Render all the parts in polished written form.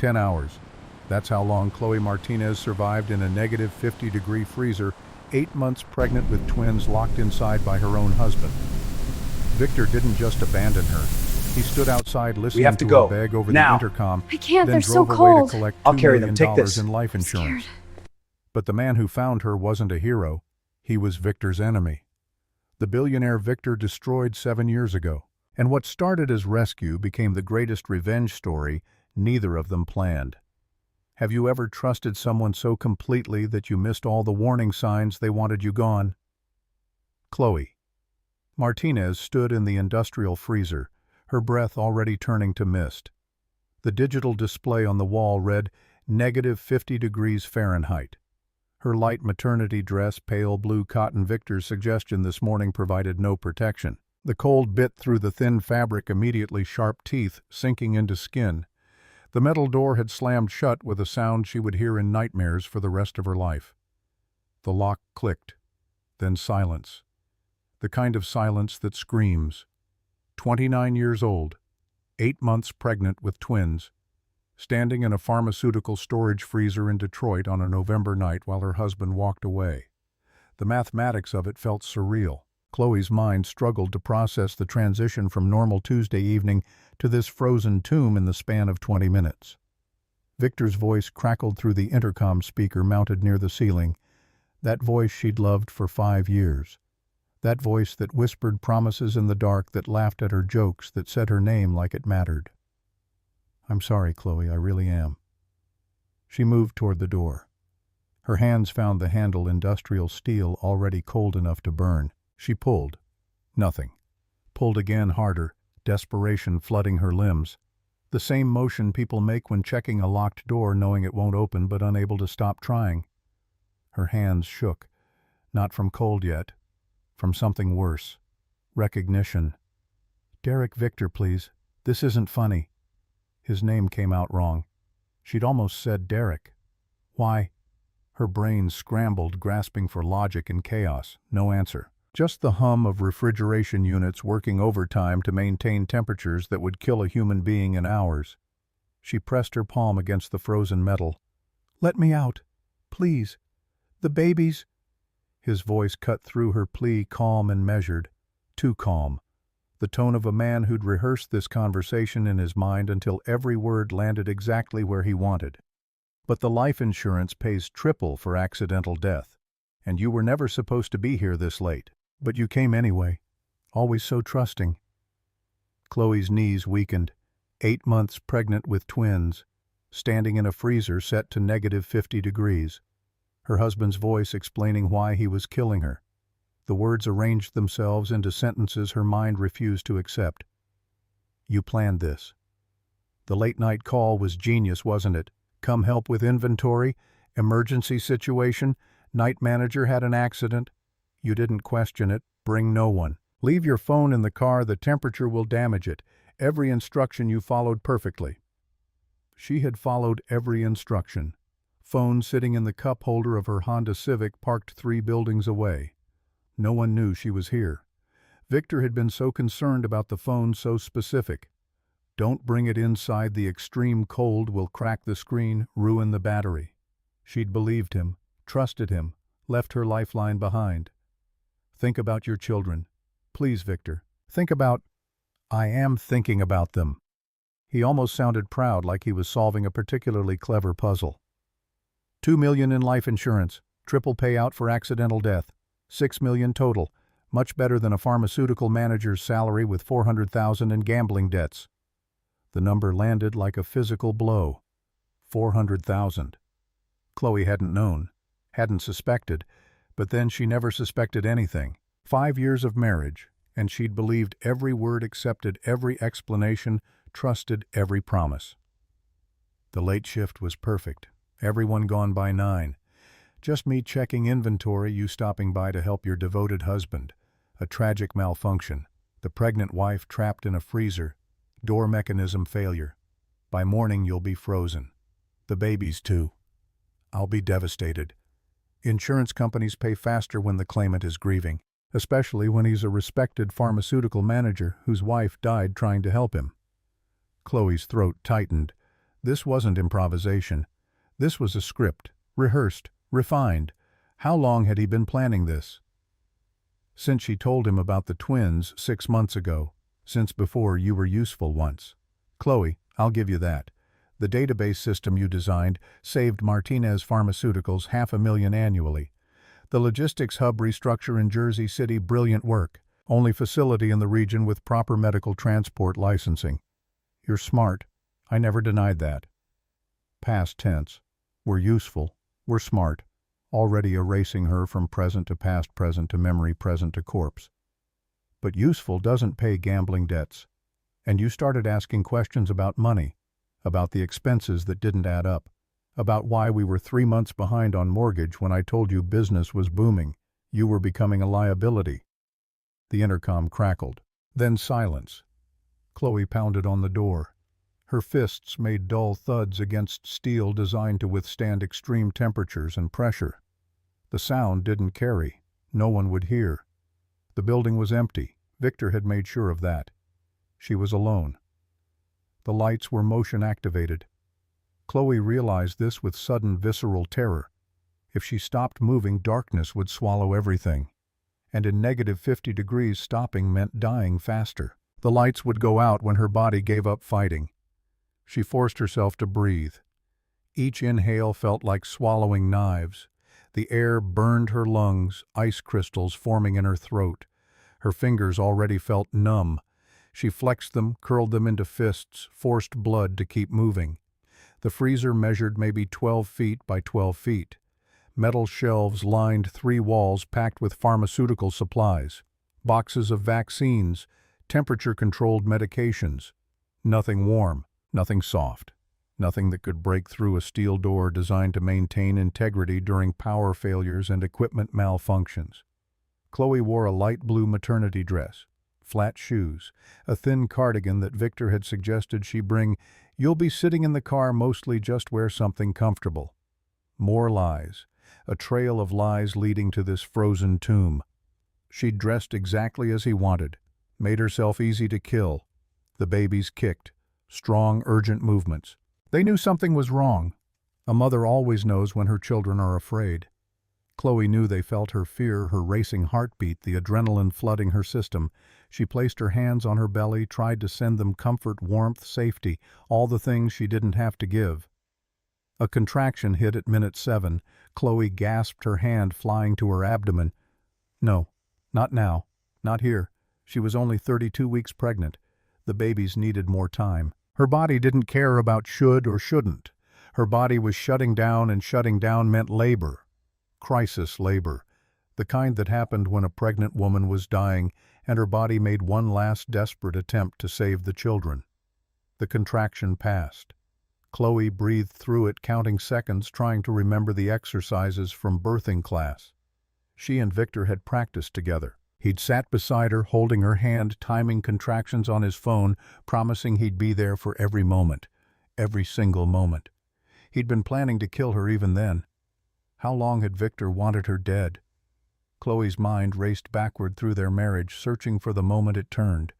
10 hours. That's how long Chloe Martinez survived in a negative 50-degree freezer, 8 months pregnant with twins locked inside by her own husband. Victor didn't just abandon her. He stood outside listening have to to go. her beg over Now. the intercom, I can't, then they're so drove away cold. to collect I'll $2 carry million them. Take this. in life I'm insurance. scared. But the man who found her wasn't a hero. He was Victor's enemy. The billionaire Victor destroyed 7 years ago. And what started as rescue became the greatest revenge story neither of them planned. Have you ever trusted someone so completely that you missed all the warning signs they wanted you gone? Chloe Martinez stood in the industrial freezer, her breath already turning to mist. The digital display on the wall read negative 50 degrees Fahrenheit. Her light maternity dress, pale blue cotton. Victor's suggestion this morning provided no protection. The cold bit through the thin fabric, immediately sharp teeth sinking into skin. The metal door had slammed shut with a sound she would hear in nightmares for the rest of her life. The lock clicked, then silence. The kind of silence that screams. 29 years old, 8 months pregnant with twins, standing in a pharmaceutical storage freezer in Detroit on a November night while her husband walked away. The mathematics of it felt surreal. Chloe's mind struggled to process the transition from normal Tuesday evening to this frozen tomb in the span of 20 minutes. Victor's voice crackled through the intercom speaker mounted near the ceiling, that voice she'd loved for 5 years. That voice that whispered promises in the dark, that laughed at her jokes, that said her name like it mattered. "I'm sorry, Chloe, I really am." She moved toward the door. Her hands found the handle, industrial steel already cold enough to burn. She pulled. Nothing. Pulled again, harder, desperation flooding her limbs. The same motion people make when checking a locked door, knowing it won't open but unable to stop trying. Her hands shook, not from cold yet, from something worse. Recognition. "Derek Victor, please. This isn't funny." His name came out wrong. She'd almost said Derek. Why? Her brain scrambled, grasping for logic in chaos. No answer. Just the hum of refrigeration units working overtime to maintain temperatures that would kill a human being in hours. She pressed her palm against the frozen metal. "Let me out. Please. The babies." His voice cut through her plea, calm and measured. Too calm. The tone of a man who'd rehearsed this conversation in his mind until every word landed exactly where he wanted. "But the life insurance pays triple for accidental death. And you were never supposed to be here this late. But you came anyway. Always so trusting." Chloe's knees weakened. 8 months pregnant with twins, standing in a freezer set to negative 50 degrees. Her husband's voice explaining why he was killing her. The words arranged themselves into sentences her mind refused to accept. "You planned this. The late-night call was genius, wasn't it? Come help with inventory, emergency situation, night manager had an accident. You didn't question it. Bring no one. Leave your phone in the car, the temperature will damage it. Every instruction you followed perfectly." She had followed every instruction. Phone sitting in the cup holder of her Honda Civic parked 3 buildings away. No one knew she was here. Victor had been so concerned about the phone, so specific. Don't bring it inside, the extreme cold will crack the screen, ruin the battery. She'd believed him, trusted him, left her lifeline behind. Think about your children. Please, Victor. Think about... I am thinking about them. He almost sounded proud, like he was solving a particularly clever puzzle. $2 million in life insurance, triple payout for accidental death, $6 million total, much better than a pharmaceutical manager's salary with $400,000 in gambling debts. The number landed like a physical blow. $400,000. Chloe hadn't known, hadn't suspected, but then she never suspected anything. 5 years of marriage, and she'd believed every word, accepted every explanation, trusted every promise. The late shift was perfect. Everyone gone by 9. Just me checking inventory, you stopping by to help your devoted husband. A tragic malfunction. The pregnant wife trapped in a freezer. Door mechanism failure. By morning you'll be frozen. The babies too. I'll be devastated. Insurance companies pay faster when the claimant is grieving, especially when he's a respected pharmaceutical manager whose wife died trying to help him. Chloe's throat tightened. This wasn't improvisation. This was a script, rehearsed, refined. How long had he been planning this? Since she told him about the twins 6 months ago. Since before you were useful once. Chloe, I'll give you that. The database system you designed saved Martinez Pharmaceuticals $500,000 annually. The logistics hub restructure in Jersey City, brilliant work. Only facility in the region with proper medical transport licensing. You're smart. I never denied that. Past tense. We're useful. We're smart. Already erasing her from present to past, present to memory, present to corpse. But useful doesn't pay gambling debts. And you started asking questions about money, about the expenses that didn't add up, about why we were 3 months behind on mortgage when I told you business was booming. You were becoming a liability. The intercom crackled. Then silence. Chloe pounded on the door. Her fists made dull thuds against steel designed to withstand extreme temperatures and pressure. The sound didn't carry. No one would hear. The building was empty. Victor had made sure of that. She was alone. The lights were motion-activated. Chloe realized this with sudden visceral terror. If she stopped moving, darkness would swallow everything. And in -50 degrees, stopping meant dying faster. The lights would go out when her body gave up fighting. She forced herself to breathe. Each inhale felt like swallowing knives. The air burned her lungs, ice crystals forming in her throat. Her fingers already felt numb. She flexed them, curled them into fists, forced blood to keep moving. The freezer measured maybe 12 feet by 12 feet. Metal shelves lined 3 walls packed with pharmaceutical supplies, boxes of vaccines, temperature-controlled medications. Nothing warm, nothing soft, nothing that could break through a steel door designed to maintain integrity during power failures and equipment malfunctions. Chloe wore a light blue maternity dress, flat shoes, a thin cardigan that Victor had suggested she bring. You'll be sitting in the car, mostly just wear something comfortable. More lies, a trail of lies leading to this frozen tomb. She'd dressed exactly as he wanted, made herself easy to kill. The babies kicked, strong, urgent movements. They knew something was wrong. A mother always knows when her children are afraid. Chloe knew they felt her fear, her racing heartbeat, the adrenaline flooding her system. She placed her hands on her belly, tried to send them comfort, warmth, safety, all the things she didn't have to give. A contraction hit at minute 7. Chloe gasped, her hand flying to her abdomen. No, not now, not here. She was only 32 weeks pregnant. The babies needed more time. Her body didn't care about should or shouldn't. Her body was shutting down, and shutting down meant labor. Crisis labor. The kind that happened when a pregnant woman was dying and her body made one last desperate attempt to save the children. The contraction passed. Chloe breathed through it, counting seconds, trying to remember the exercises from birthing class. She and Victor had practiced together. He'd sat beside her, holding her hand, timing contractions on his phone, promising he'd be there for every moment, every single moment. He'd been planning to kill her even then. How long had Victor wanted her dead? Chloe's mind raced backward through their marriage, searching for the moment it turned.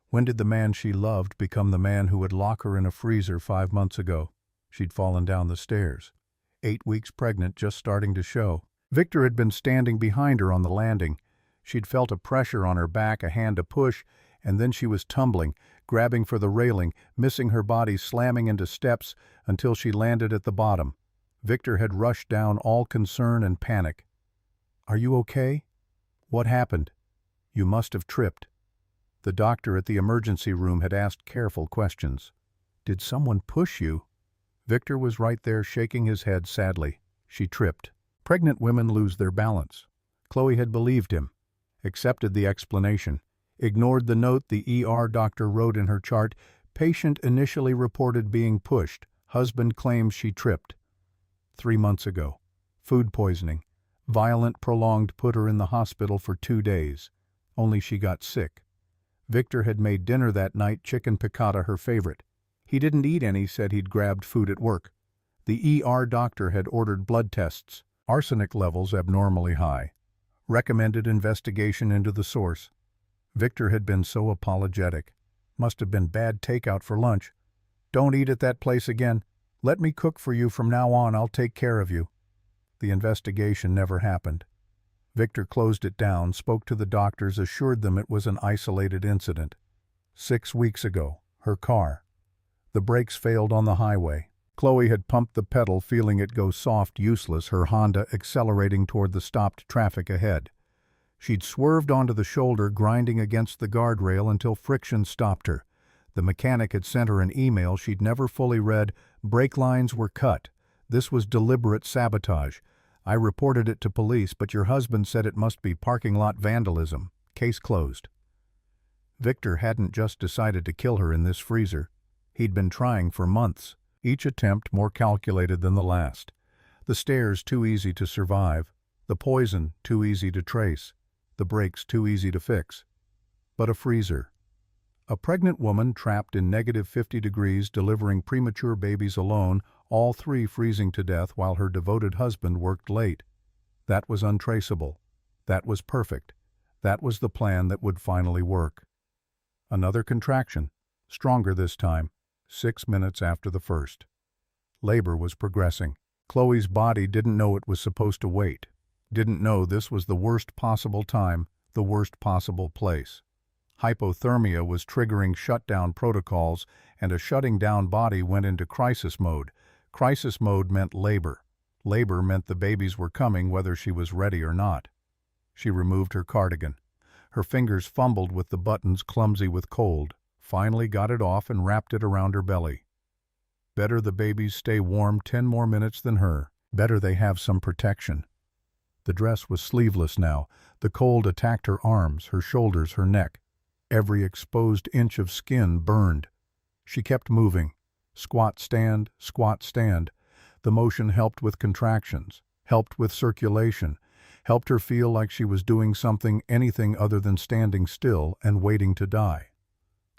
When did the man she loved become the man who would lock her in a freezer 5 months ago? She'd fallen down the stairs. 8 weeks pregnant, just starting to show. Victor had been standing behind her on the landing. She'd felt a pressure on her back, a hand to push, and then she was tumbling, grabbing for the railing, missing her body, slamming into steps until she landed at the bottom. Victor had rushed down, all concern and panic. "Are you okay? What happened? You must have tripped." The doctor at the emergency room had asked careful questions. "Did someone push you?" Victor was right there, shaking his head sadly. She tripped. Pregnant women lose their balance. Chloe had believed him, accepted the explanation, ignored the note the ER doctor wrote in her chart. Patient initially reported being pushed. Husband claims she tripped. 3 months ago. Food poisoning. Violent, prolonged, put her in the hospital for 2 days. Only she got sick. Victor had made dinner that night, chicken piccata, her favorite. He didn't eat any, said he'd grabbed food at work. The ER doctor had ordered blood tests. Arsenic levels abnormally high. Recommended investigation into the source. Victor had been so apologetic. Must have been bad takeout for lunch. Don't eat at that place again. Let me cook for you from now on. I'll take care of you." The investigation never happened. Victor closed it down, spoke to the doctors, assured them it was an isolated incident. 6 weeks ago, her car. The brakes failed on the highway. Chloe had pumped the pedal, feeling it go soft, useless, her Honda accelerating toward the stopped traffic ahead. She'd swerved onto the shoulder, grinding against the guardrail until friction stopped her. The mechanic had sent her an email she'd never fully read. Brake lines were cut. This was deliberate sabotage. I reported it to police, but your husband said it must be parking lot vandalism. Case closed. Victor hadn't just decided to kill her in this freezer. He'd been trying for months, each attempt more calculated than the last. The stairs too easy to survive, the poison too easy to trace, the brakes too easy to fix. But a freezer. A pregnant woman trapped in -50 degrees, delivering premature babies alone, all 3 freezing to death while her devoted husband worked late. That was untraceable. That was perfect. That was the plan that would finally work. Another contraction, stronger this time, 6 minutes after the first. Labor was progressing. Chloe's body didn't know it was supposed to wait, didn't know this was the worst possible time, the worst possible place. Hypothermia was triggering shutdown protocols, and a shutting down body went into crisis mode. Crisis mode meant labor. Labor meant the babies were coming whether she was ready or not. She removed her cardigan. Her fingers fumbled with the buttons, clumsy with cold, finally got it off and wrapped it around her belly. Better the babies stay warm 10 more minutes than her. Better they have some protection. The dress was sleeveless now. The cold attacked her arms, her shoulders, her neck. Every exposed inch of skin burned. She kept moving. Squat, stand, squat, stand. The motion helped with contractions, helped with circulation, helped her feel like she was doing something, anything other than standing still and waiting to die.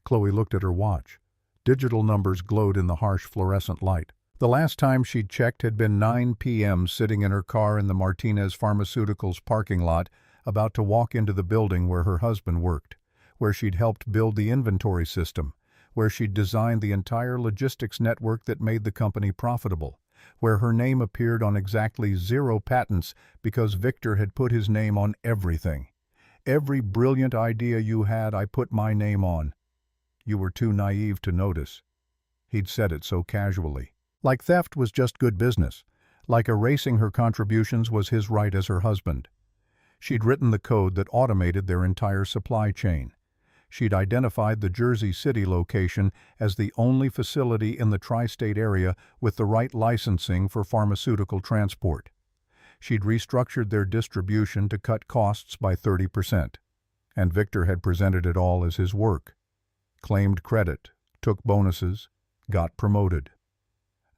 Chloe looked at her watch. Digital numbers glowed in the harsh fluorescent light. The last time she'd checked had been 9 p.m., sitting in her car in the Martinez Pharmaceuticals parking lot, about to walk into the building where her husband worked, where she'd helped build the inventory system, where she'd designed the entire logistics network that made the company profitable, where her name appeared on exactly 0 patents because Victor had put his name on everything. Every brilliant idea you had, I put my name on. You were too naive to notice. He'd said it so casually. Like theft was just good business. Like erasing her contributions was his right as her husband. She'd written the code that automated their entire supply chain. She'd identified the Jersey City location as the only facility in the tri-state area with the right licensing for pharmaceutical transport. She'd restructured their distribution to cut costs by 30%. And Victor had presented it all as his work. Claimed credit, took bonuses, got promoted.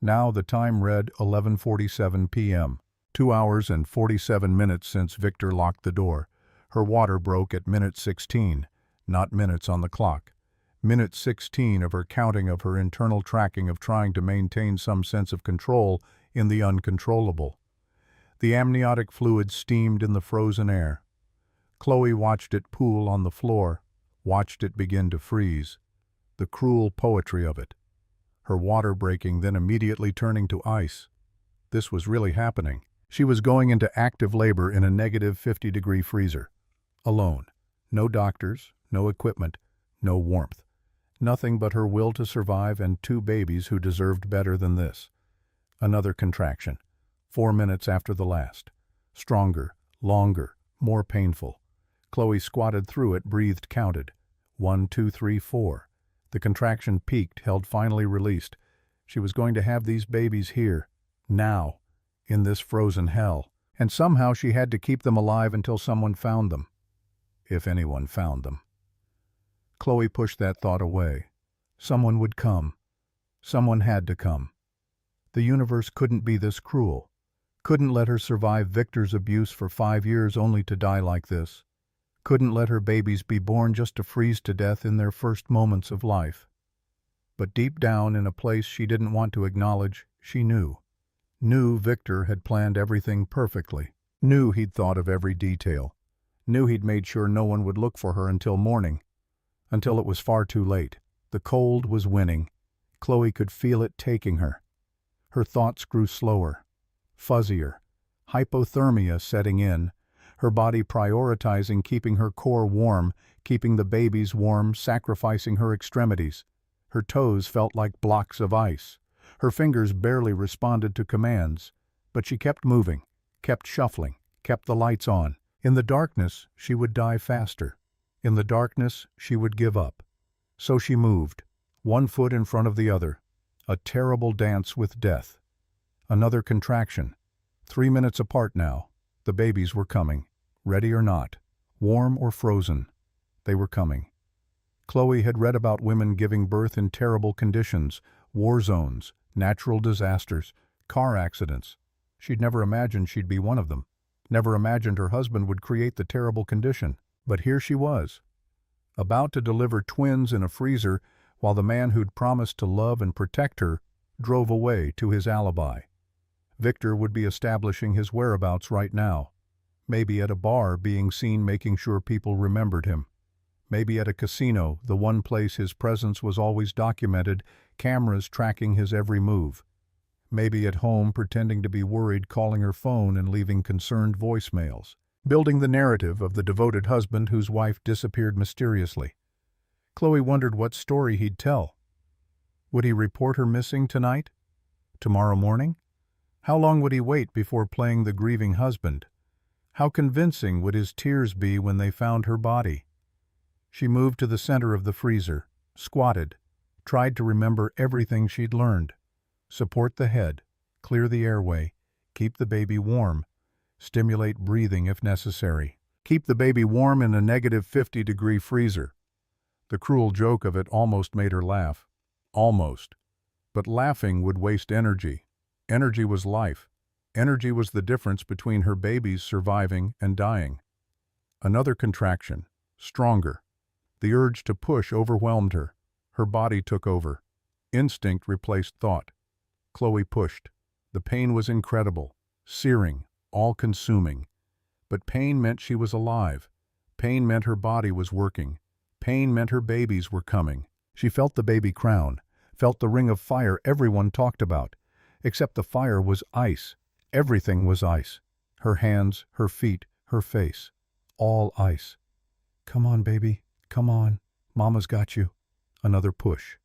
Now the time read 11:47 p.m., 2 hours and 47 minutes since Victor locked the door. Her water broke at minute 16, not minutes on the clock. Minute 16 of her counting, of her internal tracking, of trying to maintain some sense of control in the uncontrollable. The amniotic fluid steamed in the frozen air. Chloe watched it pool on the floor, watched it begin to freeze. The cruel poetry of it. Her water breaking, then immediately turning to ice. This was really happening. She was going into active labor in a -50-degree freezer. Alone. No doctors, no equipment, no warmth. Nothing but her will to survive and 2 babies who deserved better than this. Another contraction. 4 minutes after the last. Stronger, longer, more painful. Chloe squatted through it, breathed, counted. 1, 2, 3, 4. The contraction peaked, held, finally released. She was going to have these babies here, now, in this frozen hell. And somehow she had to keep them alive until someone found them. If anyone found them. Chloe pushed that thought away. Someone would come. Someone had to come. The universe couldn't be this cruel. Couldn't let her survive Victor's abuse for 5 years only to die like this. Couldn't let her babies be born just to freeze to death in their first moments of life. But deep down, in a place she didn't want to acknowledge, she knew. Knew Victor had planned everything perfectly. Knew he'd thought of every detail. Knew he'd made sure no one would look for her until morning. Until it was far too late. The cold was winning. Chloe could feel it taking her. Her thoughts grew slower, fuzzier, hypothermia setting in, her body prioritizing keeping her core warm, keeping the babies warm, sacrificing her extremities. Her toes felt like blocks of ice. Her fingers barely responded to commands, but she kept moving, kept shuffling, kept the lights on. In the darkness, she would die faster. In the darkness, she would give up. So she moved, one foot in front of the other, a terrible dance with death. Another contraction. 3 minutes apart now. The babies were coming, ready or not, warm or frozen. They were coming. Chloe had read about women giving birth in terrible conditions, war zones, natural disasters, car accidents. She'd never imagined she'd be one of them. Never imagined her husband would create the terrible condition. But here she was, about to deliver twins in a freezer while the man who'd promised to love and protect her drove away to his alibi. Victor would be establishing his whereabouts right now. Maybe at a bar being seen making sure people remembered him. Maybe at a casino, the one place his presence was always documented, cameras tracking his every move. Maybe at home pretending to be worried, calling her phone and leaving concerned voicemails, building the narrative of the devoted husband whose wife disappeared mysteriously. Chloe wondered what story he'd tell. Would he report her missing tonight? Tomorrow morning? How long would he wait before playing the grieving husband? How convincing would his tears be when they found her body? She moved to the center of the freezer, squatted, tried to remember everything she'd learned. Support the head, clear the airway, keep the baby warm, stimulate breathing if necessary. Keep the baby warm in a -50-degree freezer. The cruel joke of it almost made her laugh. Almost. But laughing would waste energy. Energy was life. Energy was the difference between her babies surviving and dying. Another contraction, stronger. The urge to push overwhelmed her. Her body took over. Instinct replaced thought. Chloe pushed. The pain was incredible, searing, all-consuming. But pain meant she was alive. Pain meant her body was working. Pain meant her babies were coming. She felt the baby crown, felt the ring of fire everyone talked about. Except the fire was ice. Everything was ice. Her hands, her feet, her face. All ice. Come on, baby. Come on. Mama's got you. Another push.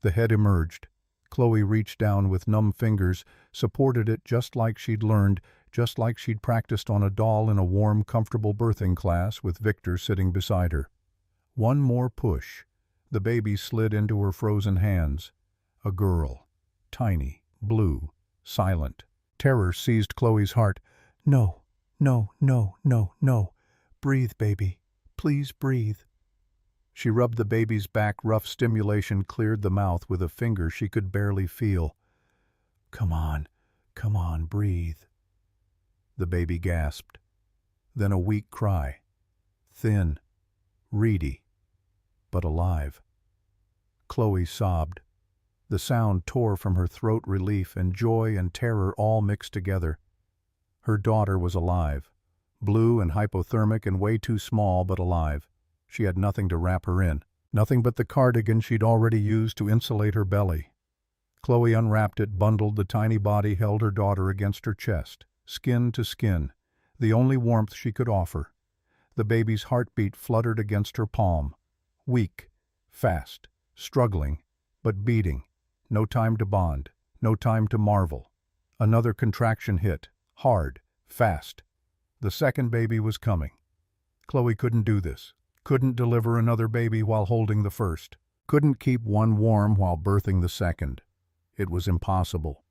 The head emerged. Chloe reached down with numb fingers, supported it just like she'd learned, just like she'd practiced on a doll in a warm, comfortable birthing class with Victor sitting beside her. One more push. The baby slid into her frozen hands. A girl. Tiny, blue, silent. Terror seized Chloe's heart. No, no, no, no, no. Breathe, baby. Please breathe. She rubbed the baby's back. Rough stimulation cleared the mouth with a finger she could barely feel. Come on, breathe. The baby gasped. Then a weak cry. Thin, reedy, but alive. Chloe sobbed. The sound tore from her throat, relief and joy and terror all mixed together. Her daughter was alive. Blue and hypothermic and way too small, but alive. She had nothing to wrap her in, nothing but the cardigan she'd already used to insulate her belly. Chloe unwrapped it, bundled the tiny body, held her daughter against her chest, skin to skin, the only warmth she could offer. The baby's heartbeat fluttered against her palm. Weak, fast, struggling, but beating. No time to bond, no time to marvel. Another contraction hit, hard, fast. The second baby was coming. Chloe couldn't do this. Couldn't deliver another baby while holding the first. Couldn't keep one warm while birthing the second. It was impossible.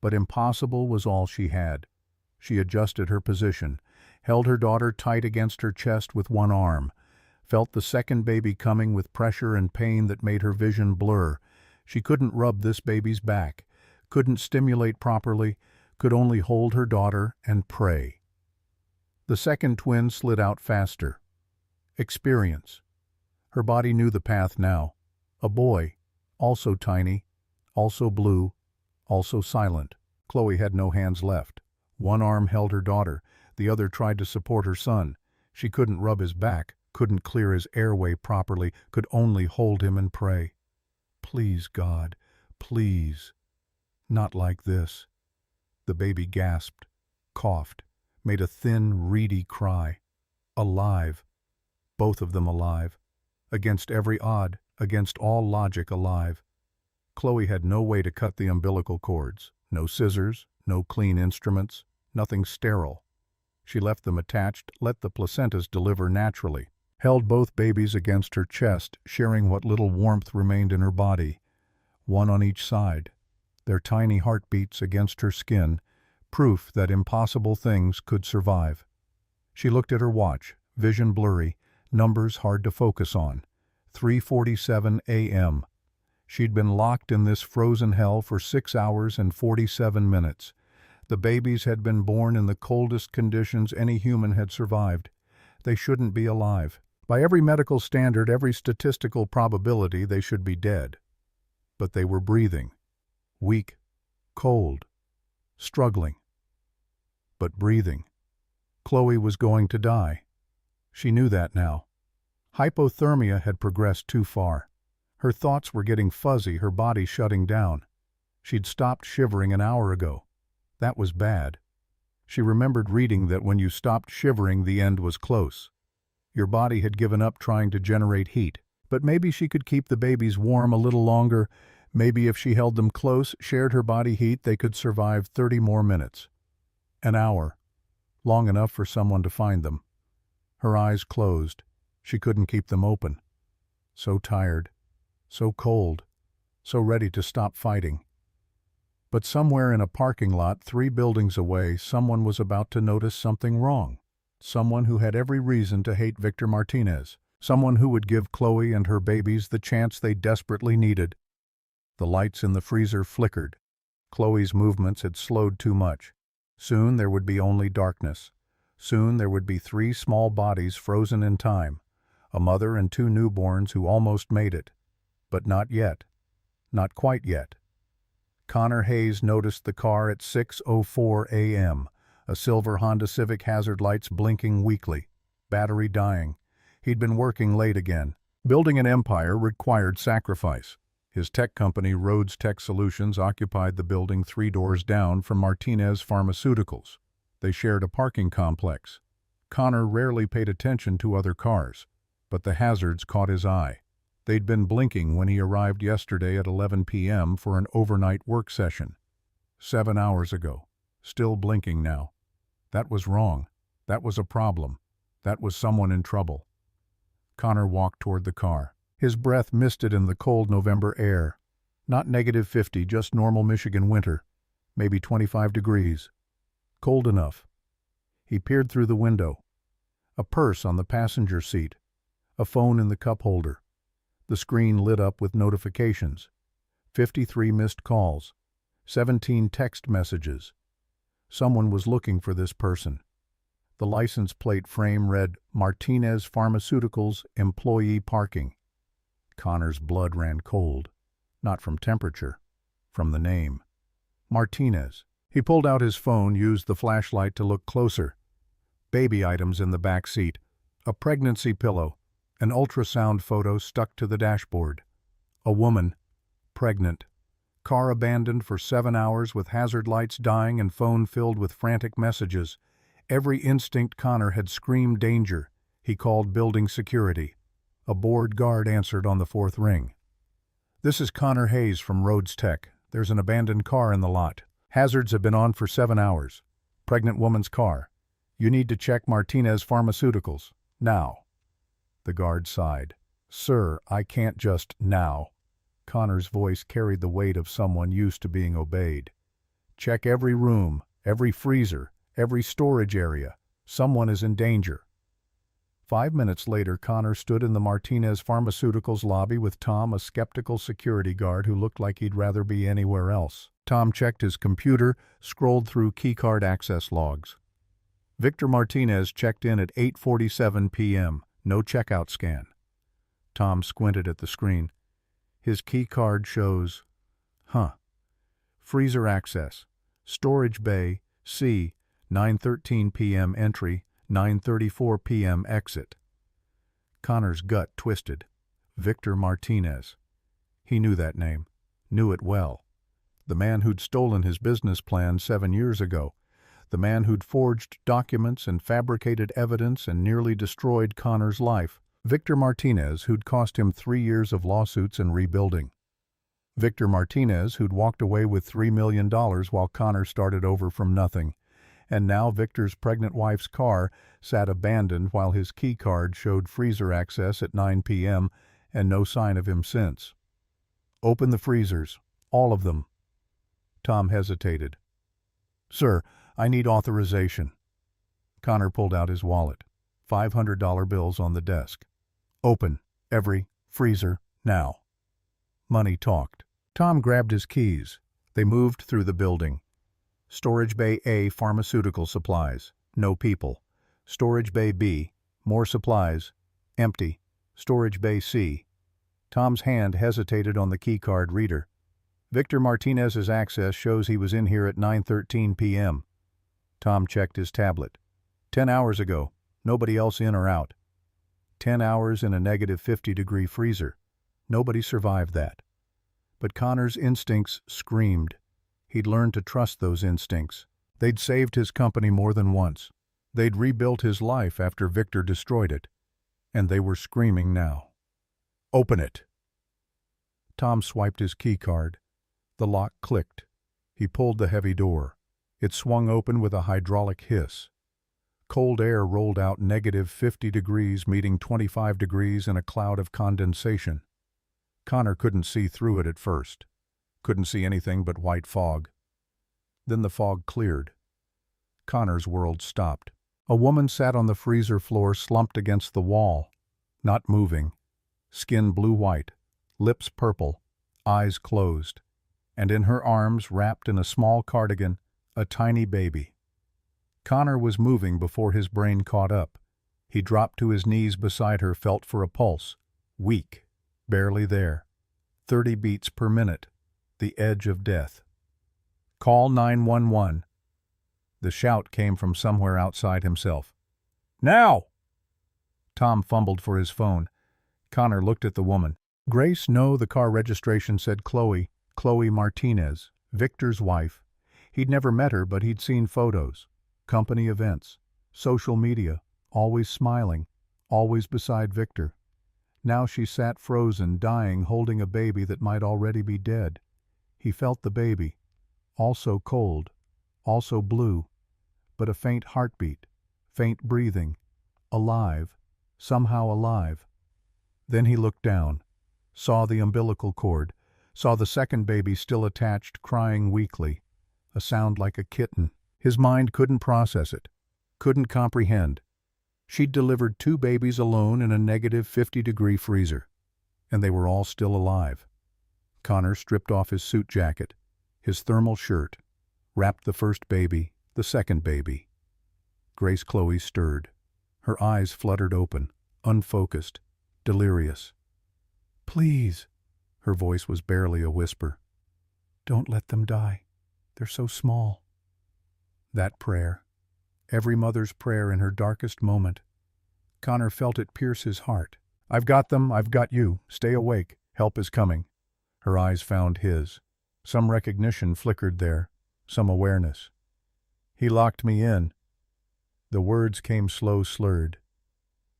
But impossible was all she had. She adjusted her position, held her daughter tight against her chest with one arm, felt the second baby coming with pressure and pain that made her vision blur. She couldn't rub this baby's back, couldn't stimulate properly, could only hold her daughter and pray. The second twin slid out faster. Experience. Her body knew the path now. A boy, also tiny, also blue, also silent. Chloe had no hands left. One arm held her daughter, the other tried to support her son. She couldn't rub his back, couldn't clear his airway properly, could only hold him and pray. Please, God, Please. Not like this. The baby gasped, coughed, made a thin, reedy cry. Alive. Both of them alive. Against every odd, against all logic alive. Chloe had no way to cut the umbilical cords. No scissors, no clean instruments, nothing sterile. She left them attached, let the placentas deliver naturally, held both babies against her chest, sharing what little warmth remained in her body, one on each side, their tiny heartbeats against her skin, proof that impossible things could survive. She looked at her watch, vision blurry, numbers hard to focus on. 3:47 a.m. She'd been locked in this frozen hell for 6 hours and 47 minutes. The babies had been born in the coldest conditions any human had survived. They shouldn't be alive. By every medical standard, every statistical probability, they should be dead. But they were breathing. Weak, cold, struggling. But breathing. Chloe was going to die. She knew that now. Hypothermia had progressed too far. Her thoughts were getting fuzzy, her body shutting down. She'd stopped shivering an hour ago. That was bad. She remembered reading that when you stopped shivering, the end was close. Your body had given up trying to generate heat. But maybe she could keep the babies warm a little longer. Maybe if she held them close, shared her body heat, they could survive 30 more minutes. An hour. Long enough for someone to find them. Her eyes closed. She couldn't keep them open. So tired. So cold. So ready to stop fighting. But somewhere in a parking lot 3 buildings away, someone was about to notice something wrong. Someone who had every reason to hate Victor Martinez. Someone who would give Chloe and her babies the chance they desperately needed. The lights in the freezer flickered. Chloe's movements had slowed too much. Soon there would be only darkness. Soon there would be 3 small bodies frozen in time. A mother and 2 newborns who almost made it. But not yet. Not quite yet. Connor Hayes noticed the car at 6:04 a.m., a silver Honda Civic, hazard lights blinking weakly, battery dying. He'd been working late again. Building an empire required sacrifice. His tech company, Rhodes Tech Solutions, occupied the building 3 doors down from Martinez Pharmaceuticals. They shared a parking complex. Connor rarely paid attention to other cars, but the hazards caught his eye. They'd been blinking when he arrived yesterday at 11 p.m. for an overnight work session. 7 hours ago. Still blinking now. That was wrong. That was a problem. That was someone in trouble. Connor walked toward the car. His breath misted in the cold November air. Not -50, just normal Michigan winter. Maybe 25 degrees. Cold enough. He peered through the window. A purse on the passenger seat. A phone in the cup holder. The screen lit up with notifications. 53 missed calls. 17 text messages. Someone was looking for this person. The license plate frame read, Martinez Pharmaceuticals, Employee Parking. Connor's blood ran cold. Not from temperature. From the name. Martinez. He pulled out his phone, used the flashlight to look closer. Baby items in the back seat. A pregnancy pillow. An ultrasound photo stuck to the dashboard. A woman. Pregnant. Car abandoned for 7 hours with hazard lights dying and phone filled with frantic messages. Every instinct Connor had screamed danger. He called building security. A bored guard answered on the 4th ring. This is Connor Hayes from Rhodes Tech. There's an abandoned car in the lot. Hazards have been on for 7 hours. Pregnant woman's car. You need to check Martinez Pharmaceuticals. Now. The guard sighed. Sir, I can't just now. Connor's voice carried the weight of someone used to being obeyed. Check every room, every freezer, every storage area. Someone is in danger. 5 minutes later, Connor stood in the Martinez Pharmaceuticals lobby with Tom, a skeptical security guard who looked like he'd rather be anywhere else. Tom checked his computer, scrolled through keycard access logs. Victor Martinez checked in at 8:47 p.m. No checkout scan. Tom squinted at the screen. His key card shows, freezer access, storage bay, C, 9:13 p.m. entry, 9:34 p.m. exit. Connor's gut twisted. Victor Martinez. He knew that name. knew it well. The man who'd stolen his business plan 7 years ago. The man who'd forged documents and fabricated evidence and nearly destroyed Connor's life. Victor Martinez, who'd cost him 3 years of lawsuits and rebuilding. Victor Martinez, who'd walked away with $3 million while Connor started over from nothing. And now Victor's pregnant wife's car sat abandoned while his key card showed freezer access at 9 p.m. and no sign of him since. "Open the freezers. All of them." Tom hesitated. "Sir, I need authorization." Connor pulled out his wallet. $500 bills on the desk. "Open every freezer now." Money talked. Tom grabbed his keys. They moved through the building. Storage Bay A, pharmaceutical supplies. No people. Storage Bay B, more supplies. Empty. Storage Bay C. Tom's hand hesitated on the keycard reader. Victor Martinez's access shows he was in here at 9:13 p.m. Tom checked his tablet. 10 hours ago. Nobody else in or out. 10 hours in a negative 50-degree freezer. Nobody survived that. But Connor's instincts screamed. He'd learned to trust those instincts. They'd saved his company more than once. They'd rebuilt his life after Victor destroyed it. And they were screaming now. "Open it!" Tom swiped his keycard. The lock clicked. He pulled the heavy door. It swung open with a hydraulic hiss. Cold air rolled out negative 50 degrees, meeting 25 degrees in a cloud of condensation. Connor couldn't see through it at first. Couldn't see anything but white fog. Then the fog cleared. Connor's world stopped. A woman sat on the freezer floor slumped against the wall, not moving. Skin blue-white, lips purple, eyes closed. And in her arms, wrapped in a small cardigan, a tiny baby. Connor was moving before his brain caught up. He dropped to his knees beside her, felt for a pulse. Weak, barely there. 30 beats per minute. The edge of death. "Call 911. The shout came from somewhere outside himself. "Now!" Tom fumbled for his phone. Connor looked at the woman. Grace, no, the car registration said Chloe Martinez, Victor's wife. He'd never met her, but he'd seen photos, company events, social media, always smiling, always beside Victor. Now she sat frozen, dying, holding a baby that might already be dead. He felt the baby, also cold, also blue, but a faint heartbeat, faint breathing, alive, somehow alive. Then he looked down, saw the umbilical cord, saw the second baby still attached, crying weakly, a sound like a kitten. His mind couldn't process it, couldn't comprehend. She'd delivered 2 babies alone in a negative 50-degree freezer, and they were all still alive. Connor stripped off his suit jacket, his thermal shirt, wrapped the first baby, the second baby. Grace Chloe stirred. Her eyes fluttered open, unfocused, delirious. "Please," her voice was barely a whisper. "Don't let them die. They're so small." That prayer, every mother's prayer in her darkest moment. Connor felt it pierce his heart. "I've got them, I've got you. Stay awake. Help is coming." Her eyes found his. Some recognition flickered there, some awareness. "He locked me in." The words came slow, slurred.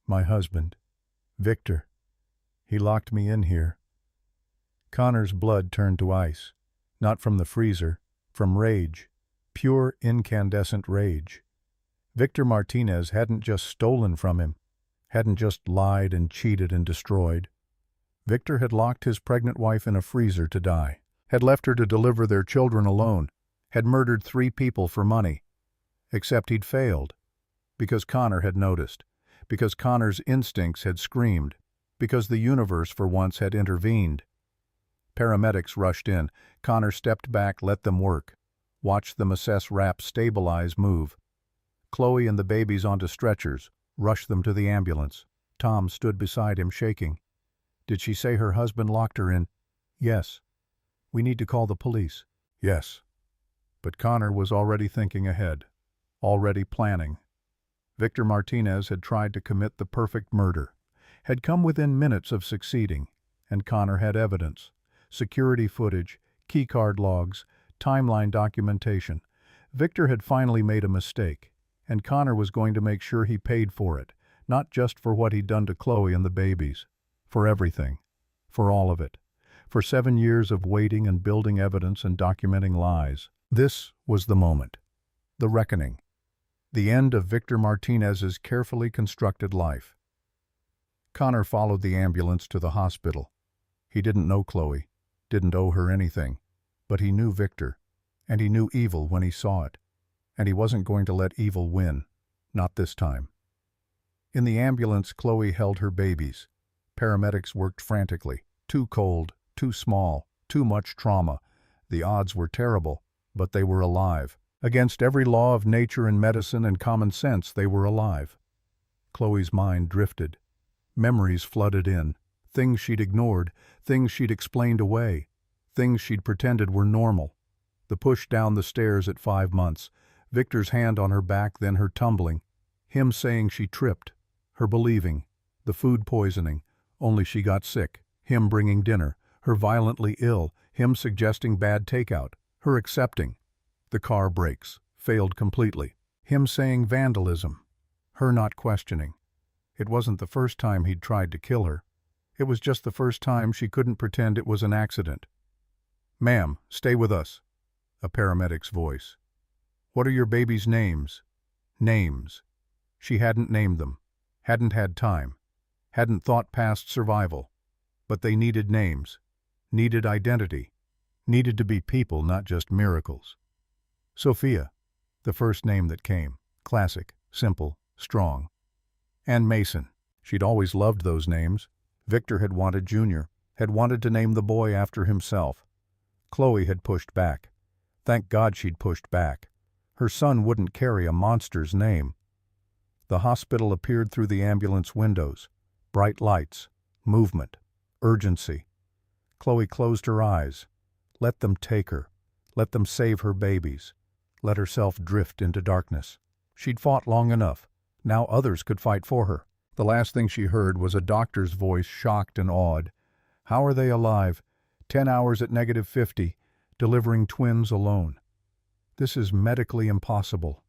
"My husband, Victor. He locked me in here." Connor's blood turned to ice, not from the freezer, from rage, pure incandescent rage. Victor Martinez hadn't just stolen from him, hadn't just lied and cheated and destroyed. Victor had locked his pregnant wife in a freezer to die, had left her to deliver their children alone, had murdered 3 people for money. Except he'd failed, because Connor had noticed, because Connor's instincts had screamed, because the universe for once had intervened. Paramedics rushed in. Connor stepped back, let them work. Watched them assess, wrap, stabilize, move. Chloe and the babies onto stretchers, rushed them to the ambulance. Tom stood beside him, shaking. "Did she say her husband locked her in?" "Yes." "We need to call the police." "Yes." But Connor was already thinking ahead, already planning. Victor Martinez had tried to commit the perfect murder, had come within minutes of succeeding, and Connor had evidence. security footage, keycard logs, timeline documentation. Victor had finally made a mistake, and Connor was going to make sure he paid for it, not just for what he'd done to Chloe and the babies. For everything. For all of it. For 7 years of waiting and building evidence and documenting lies. This was the moment. The reckoning. The end of Victor Martinez's carefully constructed life. Connor followed the ambulance to the hospital. He didn't know Chloe, didn't owe her anything, but he knew Victor, and he knew evil when he saw it, and he wasn't going to let evil win, not this time. In the ambulance, Chloe held her babies. Paramedics worked frantically. Too cold, too small, too much trauma. The odds were terrible, but they were alive. Against every law of nature and medicine and common sense, they were alive. Chloe's mind drifted. Memories flooded in. Things she'd ignored, things she'd explained away, things she'd pretended were normal. The push down the stairs at 5 months, Victor's hand on her back, then her tumbling, him saying she tripped, her believing, the food poisoning, only she got sick, him bringing dinner, her violently ill, him suggesting bad takeout, her accepting. The car brakes, failed completely, him saying vandalism, her not questioning. It wasn't the first time he'd tried to kill her. It was just the first time she couldn't pretend it was an accident. "Ma'am, stay with us." A paramedic's voice. "What are your baby's names?" Names. She hadn't named them. Hadn't had time. Hadn't thought past survival. But they needed names. Needed identity. Needed to be people, not just miracles. Sophia. The first name that came. Classic. Simple. Strong. And Mason. She'd always loved those names. Victor had wanted Junior, had wanted to name the boy after himself. Chloe had pushed back. Thank God she'd pushed back. Her son wouldn't carry a monster's name. The hospital appeared through the ambulance windows. Bright lights, movement, urgency. Chloe closed her eyes. Let them take her. Let them save her babies. Let herself drift into darkness. She'd fought long enough. Now others could fight for her. The last thing she heard was a doctor's voice, shocked and awed. "How are they alive? 10 hours at -50, delivering twins alone. This is medically impossible."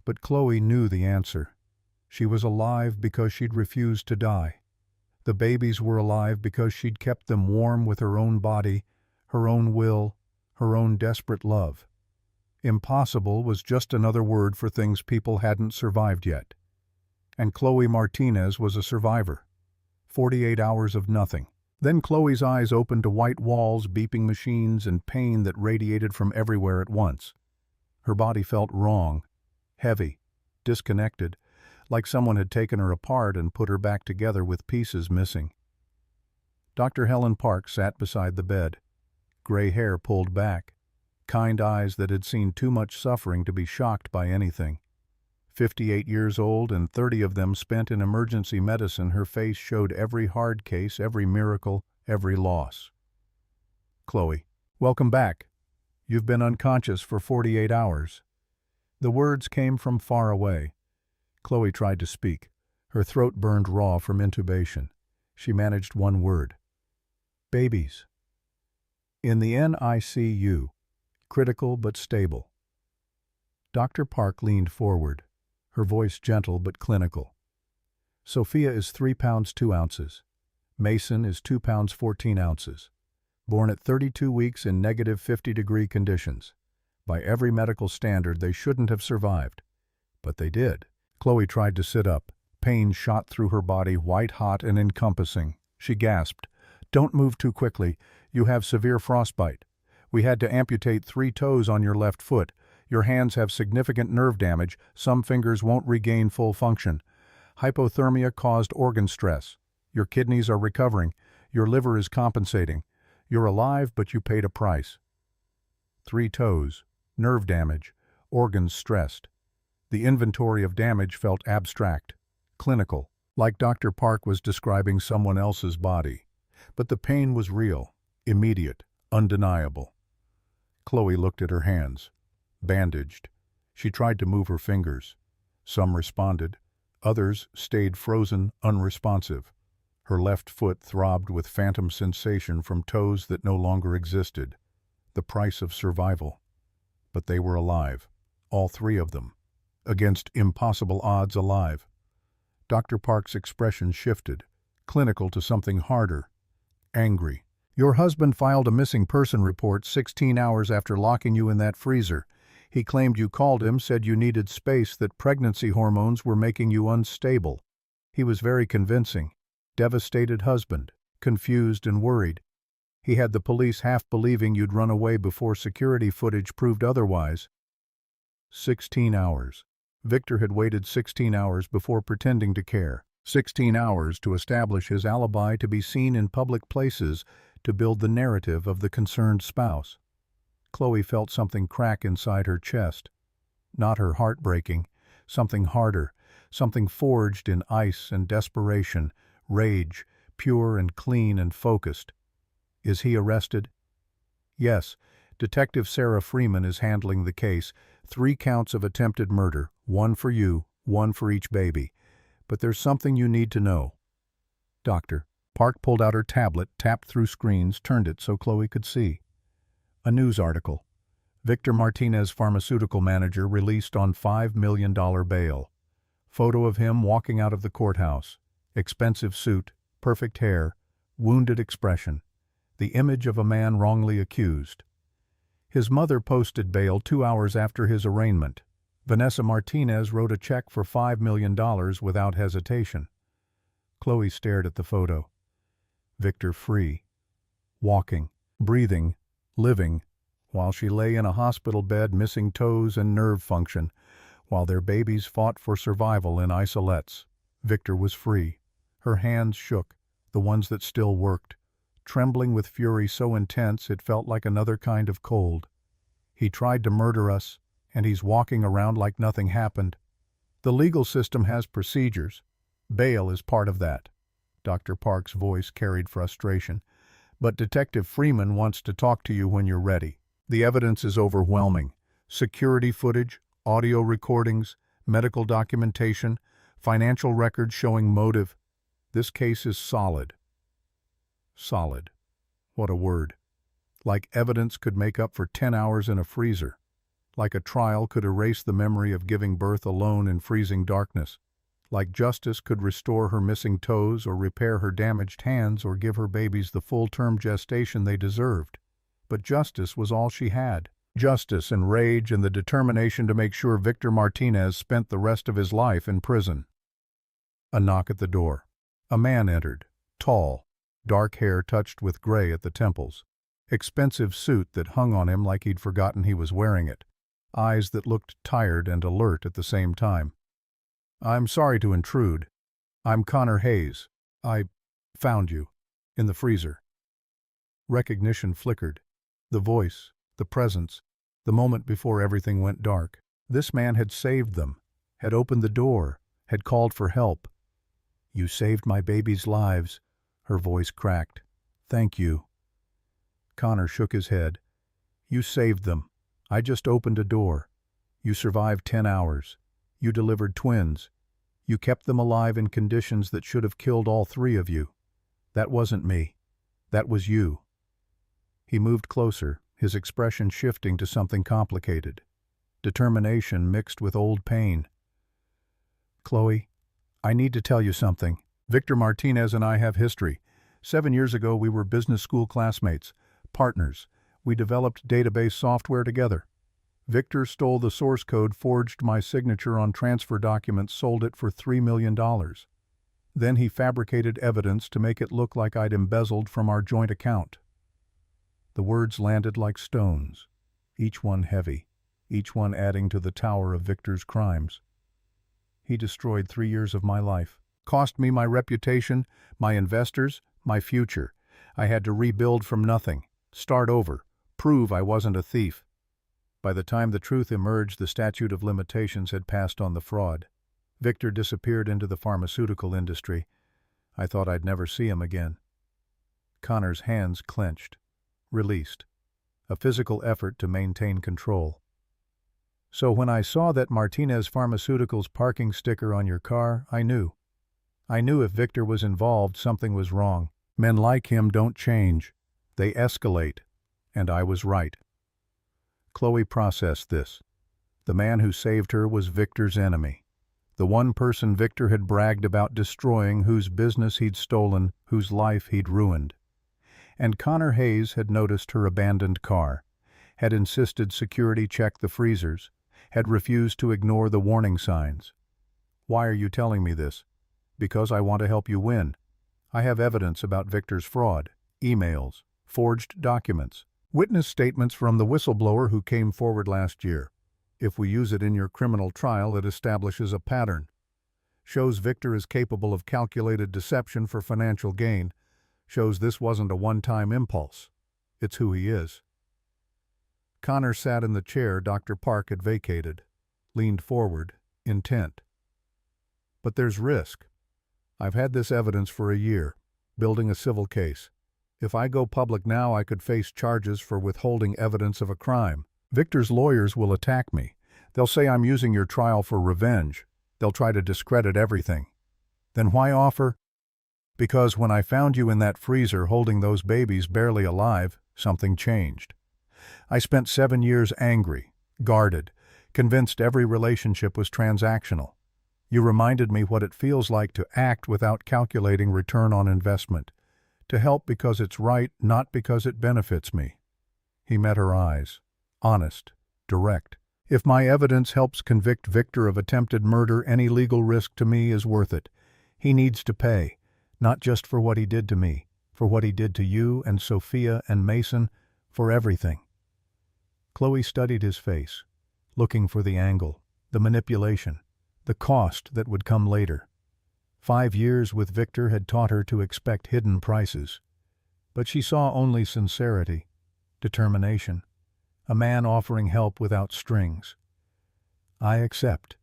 But Chloe knew the answer. She was alive because she'd refused to die. The babies were alive because she'd kept them warm with her own body, her own will, her own desperate love. Impossible was just another word for things people hadn't survived yet. And Chloe Martinez was a survivor. 48 hours of nothing. Then Chloe's eyes opened to white walls, beeping machines, and pain that radiated from everywhere at once. Her body felt wrong, heavy, disconnected, like someone had taken her apart and put her back together with pieces missing. Dr. Helen Park sat beside the bed, gray hair pulled back, kind eyes that had seen too much suffering to be shocked by anything. 58 years old and 30 of them spent in emergency medicine, her face showed every hard case, every miracle, every loss. "Chloe, welcome back. You've been unconscious for 48 hours. The words came from far away. Chloe tried to speak. Her throat burned raw from intubation. She managed one word. "Babies." In the NICU. Critical but stable. Dr. Park leaned forward, her voice gentle but clinical. "Sophia is 3 pounds 2 ounces. Mason is 2 pounds 14 ounces. Born at 32 weeks in -50-degree conditions. By every medical standard, they shouldn't have survived. But they did." Chloe tried to sit up. Pain shot through her body, white-hot and encompassing. She gasped. "Don't move too quickly. You have severe frostbite. We had to amputate 3 toes on your left foot. Your hands have significant nerve damage. Some fingers won't regain full function. Hypothermia caused organ stress. Your kidneys are recovering. Your liver is compensating. You're alive, but you paid a price." 3 toes, nerve damage, organs stressed. The inventory of damage felt abstract, clinical, like Dr. Park was describing someone else's body. But the pain was real, immediate, undeniable. Chloe looked at her hands. Bandaged. She tried to move her fingers. Some responded. Others stayed frozen, unresponsive. Her left foot throbbed with phantom sensation from toes that no longer existed. The price of survival. But they were alive. All three of them. Against impossible odds alive. Dr. Park's expression shifted, clinical to something harder. Angry. Your husband filed a missing person report 16 hours after locking you in that freezer. He claimed you called him, said you needed space, that pregnancy hormones were making you unstable. He was very convincing. Devastated husband, confused and worried. He had the police half believing you'd run away before security footage proved otherwise. 16 hours. Victor had waited 16 hours before pretending to care. 16 hours to establish his alibi, to be seen in public places, to build the narrative of the concerned spouse. Chloe felt something crack inside her chest. Not her heart breaking, something harder, something forged in ice and desperation, rage, pure and clean and focused. Is he arrested? Yes. Detective Sarah Freeman is handling the case. 3 counts of attempted murder, 1 for you, 1 for each baby. But there's something you need to know. Doctor. Park pulled out her tablet, tapped through screens, turned it so Chloe could see. A news article. Victor Martinez, pharmaceutical manager, released on $5 million bail. Photo of him walking out of the courthouse. Expensive suit, perfect hair, wounded expression. The image of a man wrongly accused. His mother posted bail 2 hours after his arraignment. Vanessa Martinez wrote a check for $5 million without hesitation. Chloe stared at the photo. Victor free, walking, breathing, living, while she lay in a hospital bed missing toes and nerve function, while their babies fought for survival in isolettes. Victor was free. Her hands shook, the ones that still worked, trembling with fury so intense it felt like another kind of cold. He tried to murder us, and he's walking around like nothing happened. The legal system has procedures. Bail is part of that. Dr. Park's voice carried frustration. But Detective Freeman wants to talk to you when you're ready. The evidence is overwhelming. Security footage, audio recordings, medical documentation, financial records showing motive. This case is solid. Solid. What a word. Like evidence could make up for 10 hours in a freezer. Like a trial could erase the memory of giving birth alone in freezing darkness. Like justice could restore her missing toes or repair her damaged hands or give her babies the full-term gestation they deserved. But justice was all she had. Justice and rage and the determination to make sure Victor Martinez spent the rest of his life in prison. A knock at the door. A man entered, tall, dark hair touched with gray at the temples. Expensive suit that hung on him like he'd forgotten he was wearing it. Eyes that looked tired and alert at the same time. I'm sorry to intrude. I'm Connor Hayes. I found you. In the freezer. Recognition flickered. The voice, the presence, the moment before everything went dark. This man had saved them, had opened the door, had called for help. You saved my babies' lives. Her voice cracked. Thank you. Connor shook his head. You saved them. I just opened a door. You survived 10 hours. You delivered twins. You kept them alive in conditions that should have killed all 3 of you. That wasn't me. That was you. He moved closer, his expression shifting to something complicated. Determination mixed with old pain. Chloe, I need to tell you something. Victor Martinez and I have history. 7 years ago we were business school classmates, partners. We developed database software together. Victor stole the source code, forged my signature on transfer documents, sold it for $3 million. Then he fabricated evidence to make it look like I'd embezzled from our joint account. The words landed like stones, each one heavy, each one adding to the tower of Victor's crimes. He destroyed 3 years of my life, cost me my reputation, my investors, my future. I had to rebuild from nothing, start over, prove I wasn't a thief. By the time the truth emerged, the statute of limitations had passed on the fraud. Victor disappeared into the pharmaceutical industry. I thought I'd never see him again. Connor's hands clenched, released, a physical effort to maintain control. So when I saw that Martinez Pharmaceuticals parking sticker on your car, I knew. I knew if Victor was involved, something was wrong. Men like him don't change. They escalate. And I was right. Chloe processed this. The man who saved her was Victor's enemy. The one person Victor had bragged about destroying, whose business he'd stolen, whose life he'd ruined. And Connor Hayes had noticed her abandoned car, had insisted security check the freezers, had refused to ignore the warning signs. Why are you telling me this? Because I want to help you win. I have evidence about Victor's fraud, emails, forged documents, witness statements from the whistleblower who came forward last year. If we use it in your criminal trial, it establishes a pattern. Shows Victor is capable of calculated deception for financial gain. Shows this wasn't a one-time impulse. It's who he is. Connor sat in the chair Dr. Park had vacated, leaned forward, intent. But there's risk. I've had this evidence for a year, building a civil case. If I go public now, I could face charges for withholding evidence of a crime. Victor's lawyers will attack me. They'll say I'm using your trial for revenge. They'll try to discredit everything. Then why offer? Because when I found you in that freezer holding those babies barely alive, something changed. I spent 7 years angry, guarded, convinced every relationship was transactional. You reminded me what it feels like to act without calculating return on investment, to help because it's right, not because it benefits me. He met her eyes, honest, direct. If my evidence helps convict Victor of attempted murder, any legal risk to me is worth it. He needs to pay, not just for what he did to me, for what he did to you and Sophia and Mason, for everything. Chloe studied his face, looking for the angle, the manipulation, the cost that would come later. 5 years with Victor had taught her to expect hidden prices, but she saw only sincerity, determination, a man offering help without strings. I accept,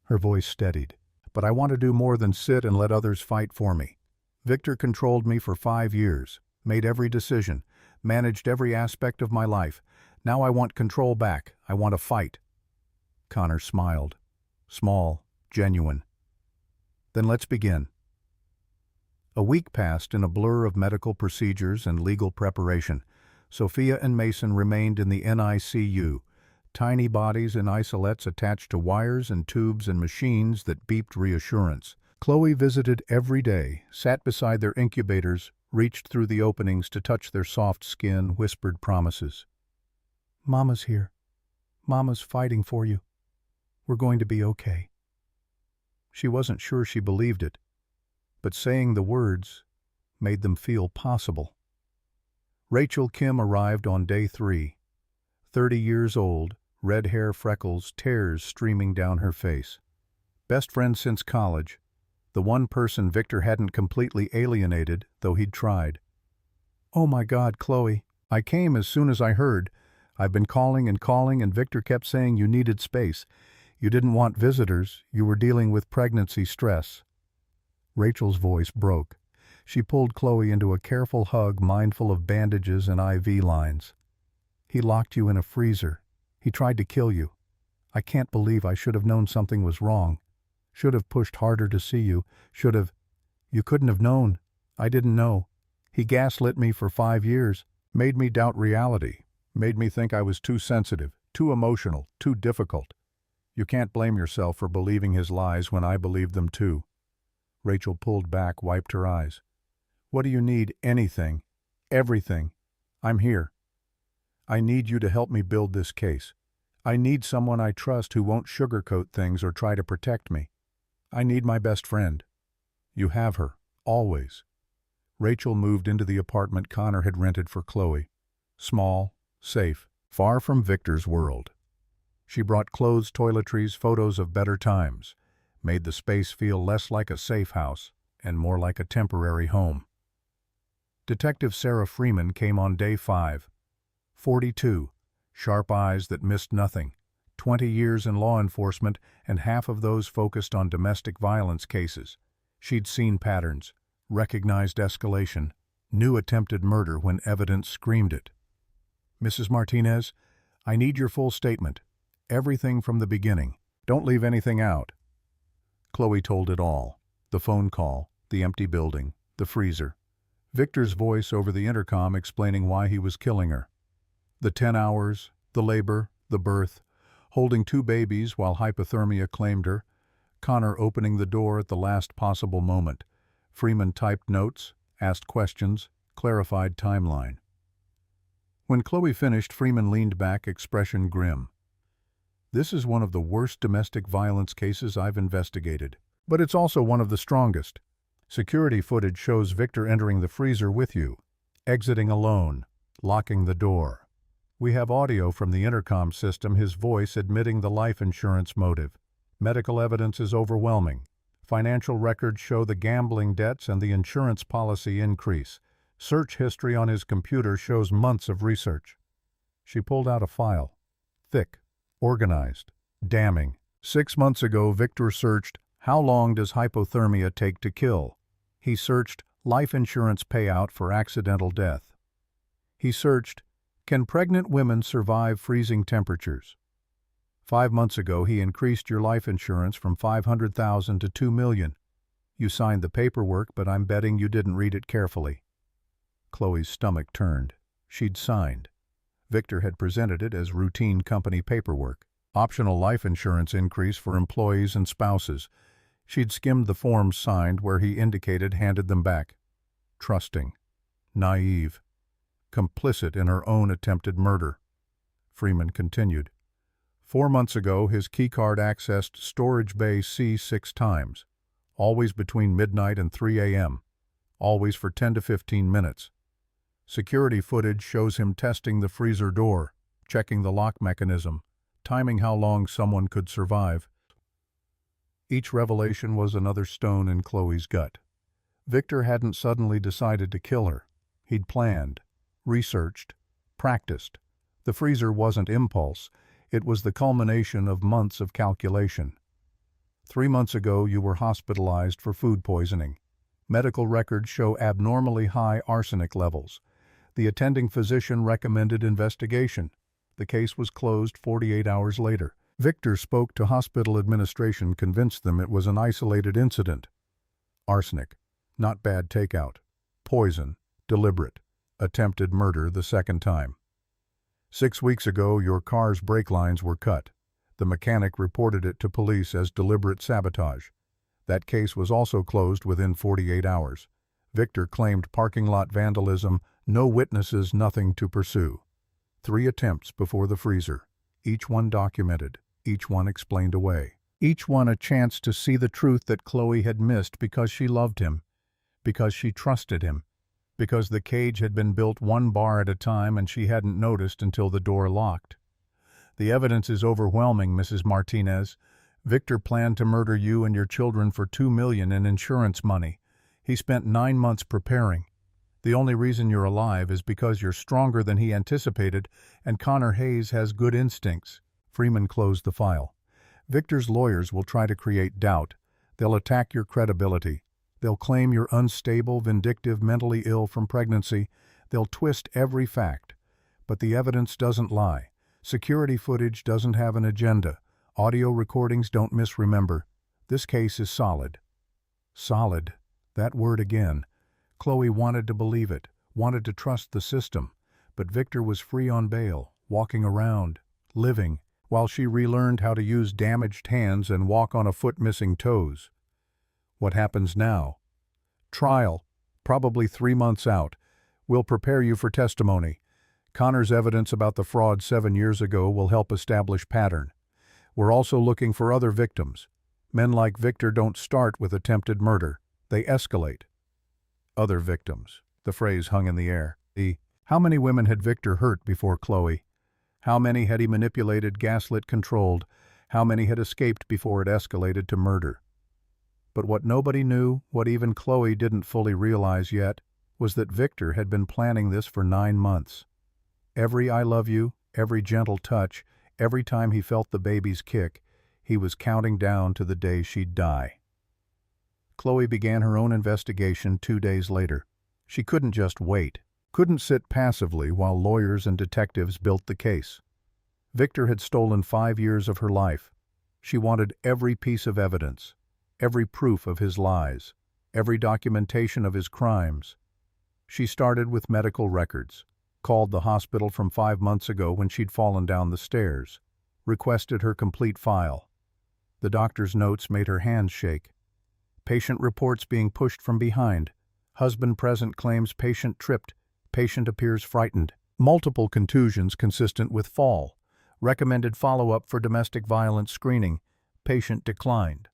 her voice steadied, but I want to do more than sit and let others fight for me. Victor controlled me for 5 years, made every decision, managed every aspect of my life. Now I want control back. I want to fight. Connor smiled. Small, genuine. Then let's begin. A week passed in a blur of medical procedures and legal preparation. Sophia and Mason remained in the NICU, tiny bodies in isolates attached to wires and tubes and machines that beeped reassurance. Chloe visited every day, sat beside their incubators, reached through the openings to touch their soft skin, whispered promises. Mama's here. Mama's fighting for you. We're going to be okay. She wasn't sure she believed it, but saying the words made them feel possible. Rachel Kim arrived on day 3. 30 years old, red hair, freckles, tears streaming down her face. Best friend since college, the one person Victor hadn't completely alienated, though he'd tried. Oh my God, Chloe, I came as soon as I heard. I've been calling and Victor kept saying you needed space. You didn't want visitors, you were dealing with pregnancy stress. Rachel's voice broke. She pulled Chloe into a careful hug, mindful of bandages and IV lines. He locked you in a freezer. He tried to kill you. I can't believe I should have known something was wrong. Should have pushed harder to see you. Should have. You couldn't have known. I didn't know. He gaslit me for 5 years. Made me doubt reality. Made me think I was too sensitive, too emotional, too difficult. You can't blame yourself for believing his lies when I believed them too. Rachel pulled back, wiped her eyes. What do you need? Anything. Everything. I'm here. I need you to help me build this case. I need someone I trust who won't sugarcoat things or try to protect me. I need my best friend. You have her, always. Rachel moved into the apartment Connor had rented for Chloe. Small, safe, far from Victor's world. She brought clothes, toiletries, photos of better times, made the space feel less like a safe house and more like a temporary home. Detective Sarah Freeman came on day 5. 42, sharp eyes that missed nothing, 20 years in law enforcement, and half of those focused on domestic violence cases. She'd seen patterns, recognized escalation, knew attempted murder when evidence screamed it. Mrs. Martinez, I need your full statement. Everything from the beginning. Don't leave anything out. Chloe told it all. The phone call, the empty building, the freezer. Victor's voice over the intercom explaining why he was killing her. The 10 hours, the labor, the birth, holding 2 babies while hypothermia claimed her, Connor opening the door at the last possible moment. Freeman typed notes, asked questions, clarified timeline. When Chloe finished, Freeman leaned back, expression grim. This is one of the worst domestic violence cases I've investigated, but it's also one of the strongest. Security footage shows Victor entering the freezer with you, exiting alone, locking the door. We have audio from the intercom system, his voice admitting the life insurance motive. Medical evidence is overwhelming. Financial records show the gambling debts and the insurance policy increase. Search history on his computer shows months of research. She pulled out a file. Thick, organized, damning. 6 months ago, Victor searched, "How long does hypothermia take to kill?" He searched, "Life insurance payout for accidental death." He searched, "Can pregnant women survive freezing temperatures?" 5 months ago, he increased your life insurance from $500,000 to $2 million. You signed the paperwork, but I'm betting you didn't read it carefully. Chloe's stomach turned. She'd signed. Victor had presented it as routine company paperwork. Optional life insurance increase for employees and spouses. She'd skimmed the forms signed where he indicated, handed them back. Trusting. Naive. Complicit in her own attempted murder. Freeman continued. 4 months ago, his keycard accessed storage bay C 6 times, always between midnight and 3 a.m., always for 10 to 15 minutes. Security footage shows him testing the freezer door, checking the lock mechanism, timing how long someone could survive. Each revelation was another stone in Chloe's gut. Victor hadn't suddenly decided to kill her. He'd planned, researched, practiced. The freezer wasn't impulse. It was the culmination of months of calculation. 3 months ago, you were hospitalized for food poisoning. Medical records show abnormally high arsenic levels. The attending physician recommended investigation. The case was closed 48 hours later. Victor spoke to hospital administration, convinced them it was an isolated incident. Arsenic, not bad takeout. Poison, deliberate. Attempted murder the second time. 6 weeks ago, your car's brake lines were cut. The mechanic reported it to police as deliberate sabotage. That case was also closed within 48 hours. Victor claimed parking lot vandalism, no witnesses, nothing to pursue. 3 attempts before the freezer, each one documented, each one explained away. Each one a chance to see the truth that Chloe had missed because she loved him, because she trusted him, because the cage had been built 1 bar at a time and she hadn't noticed until the door locked. The evidence is overwhelming, Mrs. Martinez. Victor planned to murder you and your children for $2 million in insurance money. He spent 9 months preparing. The only reason you're alive is because you're stronger than he anticipated, and Connor Hayes has good instincts. Freeman closed the file. Victor's lawyers will try to create doubt. They'll attack your credibility. They'll claim you're unstable, vindictive, mentally ill from pregnancy. They'll twist every fact. But the evidence doesn't lie. Security footage doesn't have an agenda. Audio recordings don't misremember. This case is solid. Solid. That word again. Chloe wanted to believe it, wanted to trust the system. But Victor was free on bail, walking around, living, while she relearned how to use damaged hands and walk on a foot missing toes. What happens now? Trial, probably 3 months out. We'll prepare you for testimony. Connor's evidence about the fraud 7 years ago will help establish pattern. We're also looking for other victims. Men like Victor don't start with attempted murder. They escalate. Other victims. The phrase hung in the air. How many women had Victor hurt before Chloe? How many had he manipulated, gaslit, controlled? How many had escaped before it escalated to murder? But what nobody knew, what even Chloe didn't fully realize yet, was that Victor had been planning this for 9 months. Every "I love you," every gentle touch, every time he felt the baby's kick, he was counting down to the day she'd die. Chloe began her own investigation 2 days later. She couldn't just wait, couldn't sit passively while lawyers and detectives built the case. Victor had stolen 5 years of her life. She wanted every piece of evidence, every proof of his lies. every documentation of his crimes. She started with medical records, called the hospital from 5 months ago when she'd fallen down the stairs, requested her complete file. The doctor's notes made her hands shake. Patient reports being pushed from behind. Husband present claims patient tripped. Patient appears frightened. Multiple contusions consistent with fall. Recommended follow-up for domestic violence screening. Patient declined.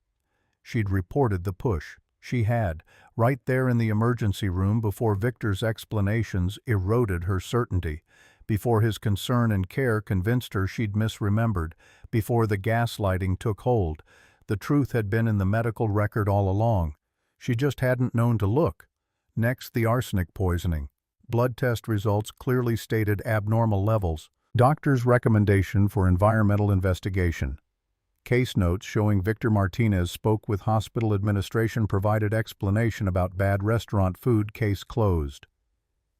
She'd reported the push. She had, right there in the emergency room before Victor's explanations eroded her certainty, before his concern and care convinced her she'd misremembered, before the gaslighting took hold. The truth had been in the medical record all along. She just hadn't known to look. Next, the arsenic poisoning. Blood test results clearly stated abnormal levels. Doctor's recommendation for environmental investigation. Case notes showing Victor Martinez spoke with hospital administration provided explanation about bad restaurant food. Case closed.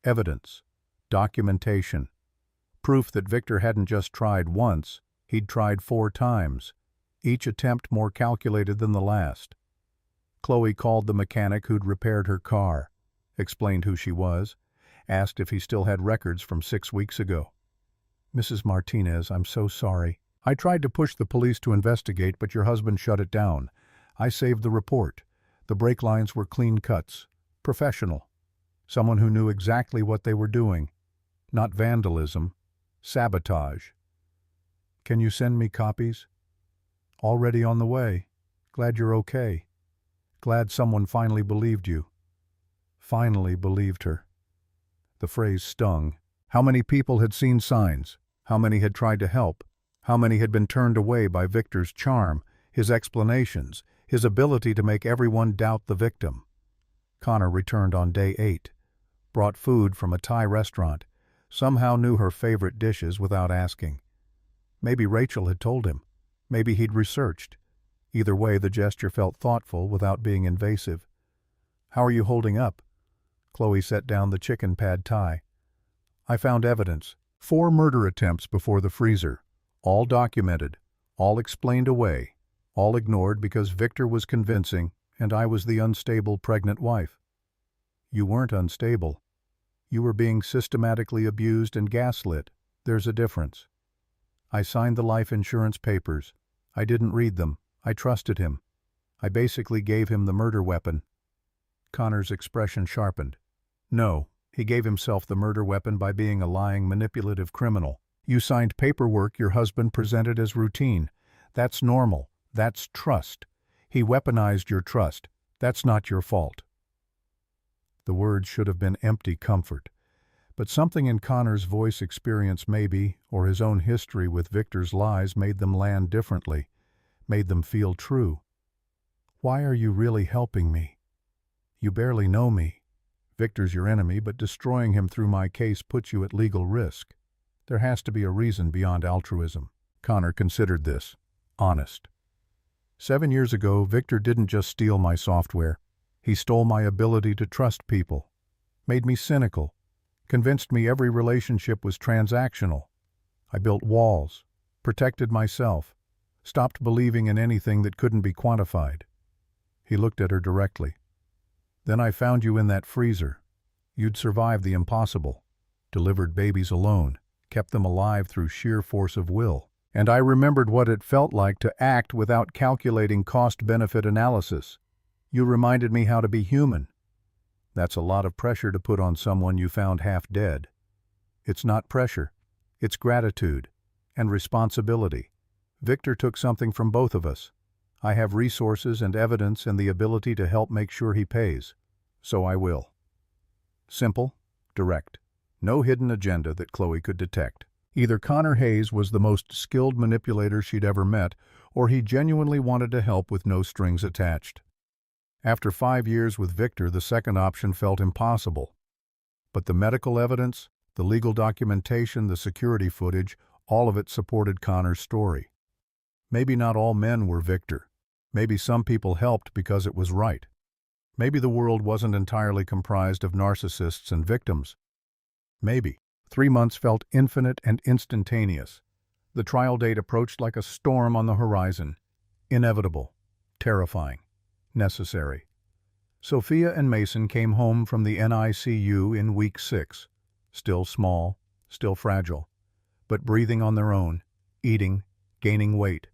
Evidence. Documentation. Proof that Victor hadn't just tried once, he'd tried 4 times, each attempt more calculated than the last. Chloe called the mechanic who'd repaired her car, explained who she was, asked if he still had records from 6 weeks ago. "Mrs. Martinez, I'm so sorry. I tried to push the police to investigate, but your husband shut it down. I saved the report. The brake lines were clean cuts. Professional. Someone who knew exactly what they were doing. Not vandalism. Sabotage. Can you send me copies? Already on the way. Glad you're okay. Glad someone finally believed you." Finally believed her. The phrase stung. How many people had seen signs? How many had tried to help? How many had been turned away by Victor's charm, his explanations, his ability to make everyone doubt the victim? Connor returned on day 8. Brought food from a Thai restaurant. Somehow knew her favorite dishes without asking. Maybe Rachel had told him. Maybe he'd researched. Either way, the gesture felt thoughtful without being invasive. "How are you holding up?" Chloe set down the chicken pad thai. "I found evidence. 4 murder attempts before the freezer. All documented. All explained away. All ignored because Victor was convincing and I was the unstable pregnant wife." "You weren't unstable. You were being systematically abused and gaslit. There's a difference." "I signed the life insurance papers. I didn't read them. I trusted him. I basically gave him the murder weapon." Connor's expression sharpened. "No, he gave himself the murder weapon by being a lying, manipulative criminal. You signed paperwork your husband presented as routine. That's normal. That's trust. He weaponized your trust. That's not your fault." The words should have been empty comfort. But something in Connor's voice, experience maybe, or his own history with Victor's lies made them land differently, made them feel true. "Why are you really helping me? You barely know me. Victor's your enemy, but destroying him through my case puts you at legal risk. There has to be a reason beyond altruism." Connor considered this. Honest. 7 years ago, Victor didn't just steal my software. He stole my ability to trust people. Made me cynical. Convinced me every relationship was transactional. I built walls. Protected myself. Stopped believing in anything that couldn't be quantified. He looked at her directly. "Then I found you in that freezer. You'd survived the impossible. Delivered babies alone. Kept them alive through sheer force of will. And I remembered what it felt like to act without calculating cost-benefit analysis. You reminded me how to be human. That's a lot of pressure to put on someone you found half dead. It's not pressure. It's gratitude. And responsibility. Victor took something from both of us. I have resources and evidence and the ability to help make sure he pays. So I will." Simple, direct. No hidden agenda that Chloe could detect. Either Connor Hayes was the most skilled manipulator she'd ever met, or he genuinely wanted to help with no strings attached. After 5 years with Victor, the second option felt impossible. But the medical evidence, the legal documentation, the security footage, all of it supported Connor's story. Maybe not all men were Victor. Maybe some people helped because it was right. Maybe the world wasn't entirely comprised of narcissists and victims. Maybe. 3 months felt infinite and instantaneous. The trial date approached like a storm on the horizon. Inevitable. Terrifying. Necessary. Sophia and Mason came home from the NICU in week 6, still small, still fragile, but breathing on their own, eating, gaining weight.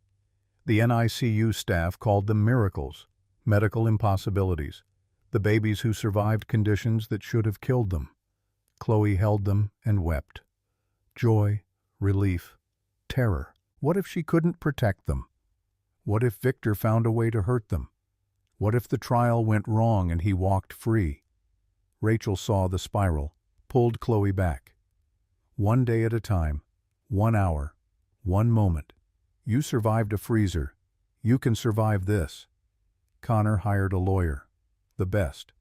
The NICU staff called them miracles, medical impossibilities, the babies who survived conditions that should have killed them. Chloe held them and wept. Joy, relief, terror. What if she couldn't protect them? What if Victor found a way to hurt them? What if the trial went wrong and he walked free? Rachel saw the spiral, pulled Chloe back. One day at a time, 1 hour, 1 moment. You survived a freezer. You can survive this. Connor hired a lawyer. The best.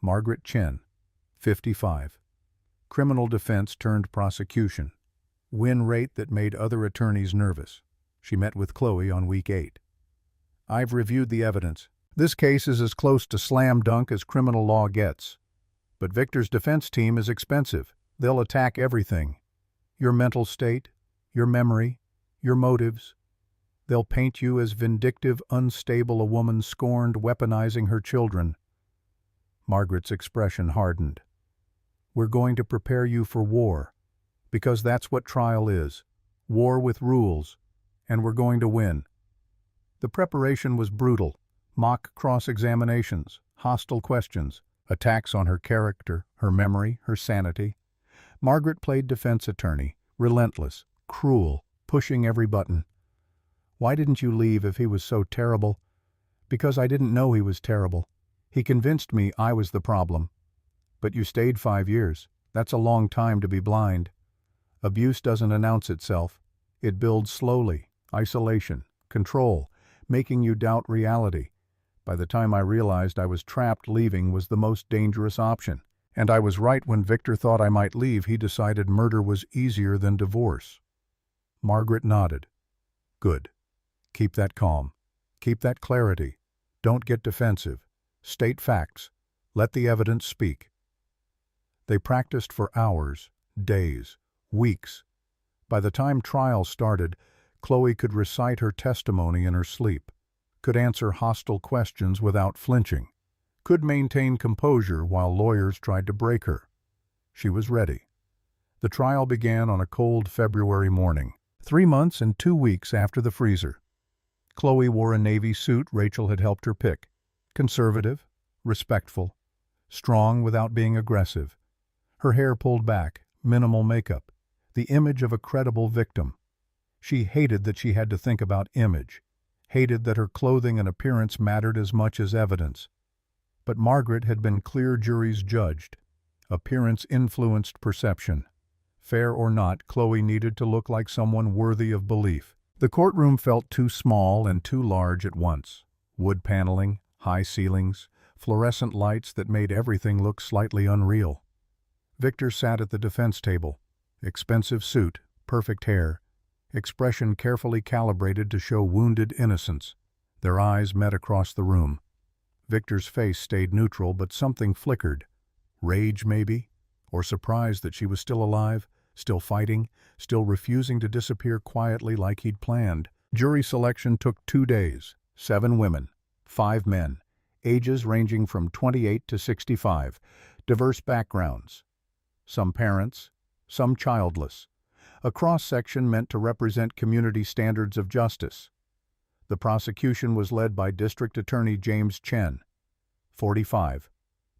Margaret Chen, 55. Criminal defense turned prosecution. Win rate that made other attorneys nervous. She met with Chloe on week 8. I've reviewed the evidence. This case is as close to slam dunk as criminal law gets. But Victor's defense team is expensive. They'll attack everything. Your mental state, your memory, your motives. They'll paint you as vindictive, unstable, a woman scorned, weaponizing her children. Margaret's expression hardened. We're going to prepare you for war, because that's what trial is. War with rules, and we're going to win. The preparation was brutal. Mock cross-examinations, hostile questions, attacks on her character, her memory, her sanity. Margaret played defense attorney, relentless, cruel, pushing every button. Why didn't you leave if he was so terrible? Because I didn't know he was terrible. He convinced me I was the problem. But you stayed 5 years. That's a long time to be blind. Abuse doesn't announce itself. It builds slowly, isolation, control, making you doubt reality. By the time I realized I was trapped, leaving was the most dangerous option. And I was right. When Victor thought I might leave, he decided murder was easier than divorce. Margaret nodded. Good. Keep that calm. Keep that clarity. Don't get defensive. State facts. Let the evidence speak. They practiced for hours, days, weeks. By the time trial started, Chloe could recite her testimony in her sleep, could answer hostile questions without flinching, could maintain composure while lawyers tried to break her. She was ready. The trial began on a cold February morning, 3 months and 2 weeks after the freezer. Chloe wore a navy suit Rachel had helped her pick. Conservative, respectful, strong without being aggressive. Her hair pulled back, minimal makeup, the image of a credible victim. She hated that she had to think about image, hated that her clothing and appearance mattered as much as evidence. But Margaret had been clear juries judged. Appearance influenced perception. Fair or not, Chloe needed to look like someone worthy of belief. The courtroom felt too small and too large at once. Wood paneling, high ceilings, fluorescent lights that made everything look slightly unreal. Victor sat at the defense table. Expensive suit, perfect hair, expression carefully calibrated to show wounded innocence. Their eyes met across the room. Victor's face stayed neutral, but something flickered. Rage, maybe? Or surprise that she was still alive, still fighting, still refusing to disappear quietly like he'd planned. Jury selection took 2 days. 7 women, 5 men, ages ranging from 28 to 65, diverse backgrounds. Some parents, some childless. A cross-section meant to represent community standards of justice. The prosecution was led by District Attorney James Chen, 45,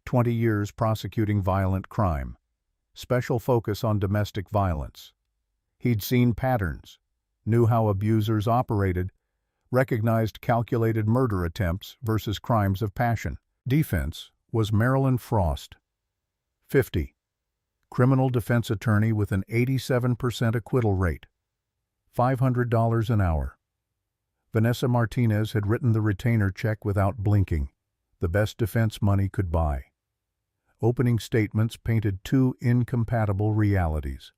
20 years prosecuting violent crime. Special focus on domestic violence. He'd seen patterns, knew how abusers operated, recognized calculated murder attempts versus crimes of passion. Defense was Marilyn Frost, 50. Criminal defense attorney with an 87% acquittal rate. $500 an hour. Vanessa Martinez had written the retainer check without blinking, the best defense money could buy. Opening statements painted 2 incompatible realities.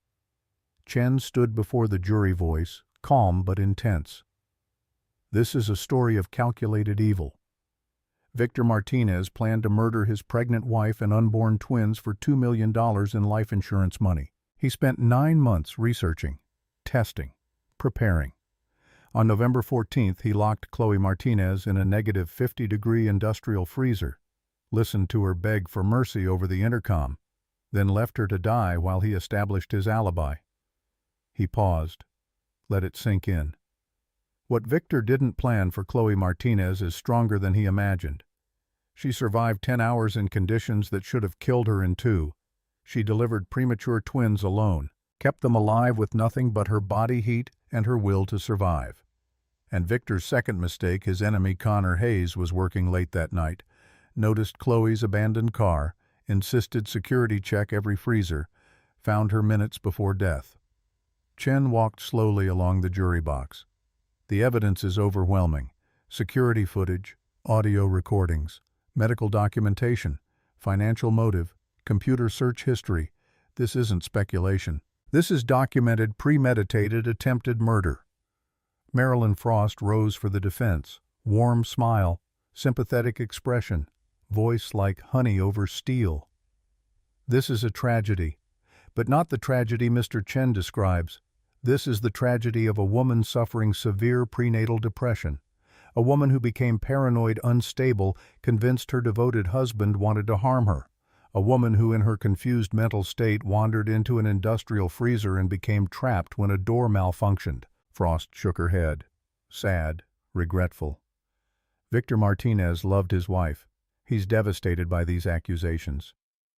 Chen stood before the jury voice, calm but intense. This is a story of calculated evil. Victor Martinez planned to murder his pregnant wife and unborn twins for $2 million in life insurance money. He spent 9 months researching, testing, preparing. On November 14th, he locked Chloe Martinez in a negative 50-degree industrial freezer. listened to her beg for mercy over the intercom, then left her to die while he established his alibi. He paused. Let it sink in. What Victor didn't plan for Chloe Martinez is stronger than he imagined. She survived 10 hours in conditions that should have killed her in 2. She delivered premature twins alone, kept them alive with nothing but her body heat and her will to survive. And Victor's second mistake, his enemy Connor Hayes was working late that night, noticed Chloe's abandoned car, insisted security check every freezer, found her minutes before death. Chen walked slowly along the jury box. The evidence is overwhelming. Security footage, audio recordings, medical documentation, financial motive, computer search history. This isn't speculation. This is documented, premeditated, attempted murder. Marilyn Frost rose for the defense. Warm smile, sympathetic expression, voice like honey over steel. This is a tragedy, but not the tragedy Mr. Chen describes. This is the tragedy of a woman suffering severe prenatal depression, a woman who became paranoid, unstable, convinced her devoted husband wanted to harm her, a woman who in her confused mental state wandered into an industrial freezer and became trapped when a door malfunctioned. Frost shook her head, sad, regretful. Victor Martinez loved his wife. He's devastated by these accusations.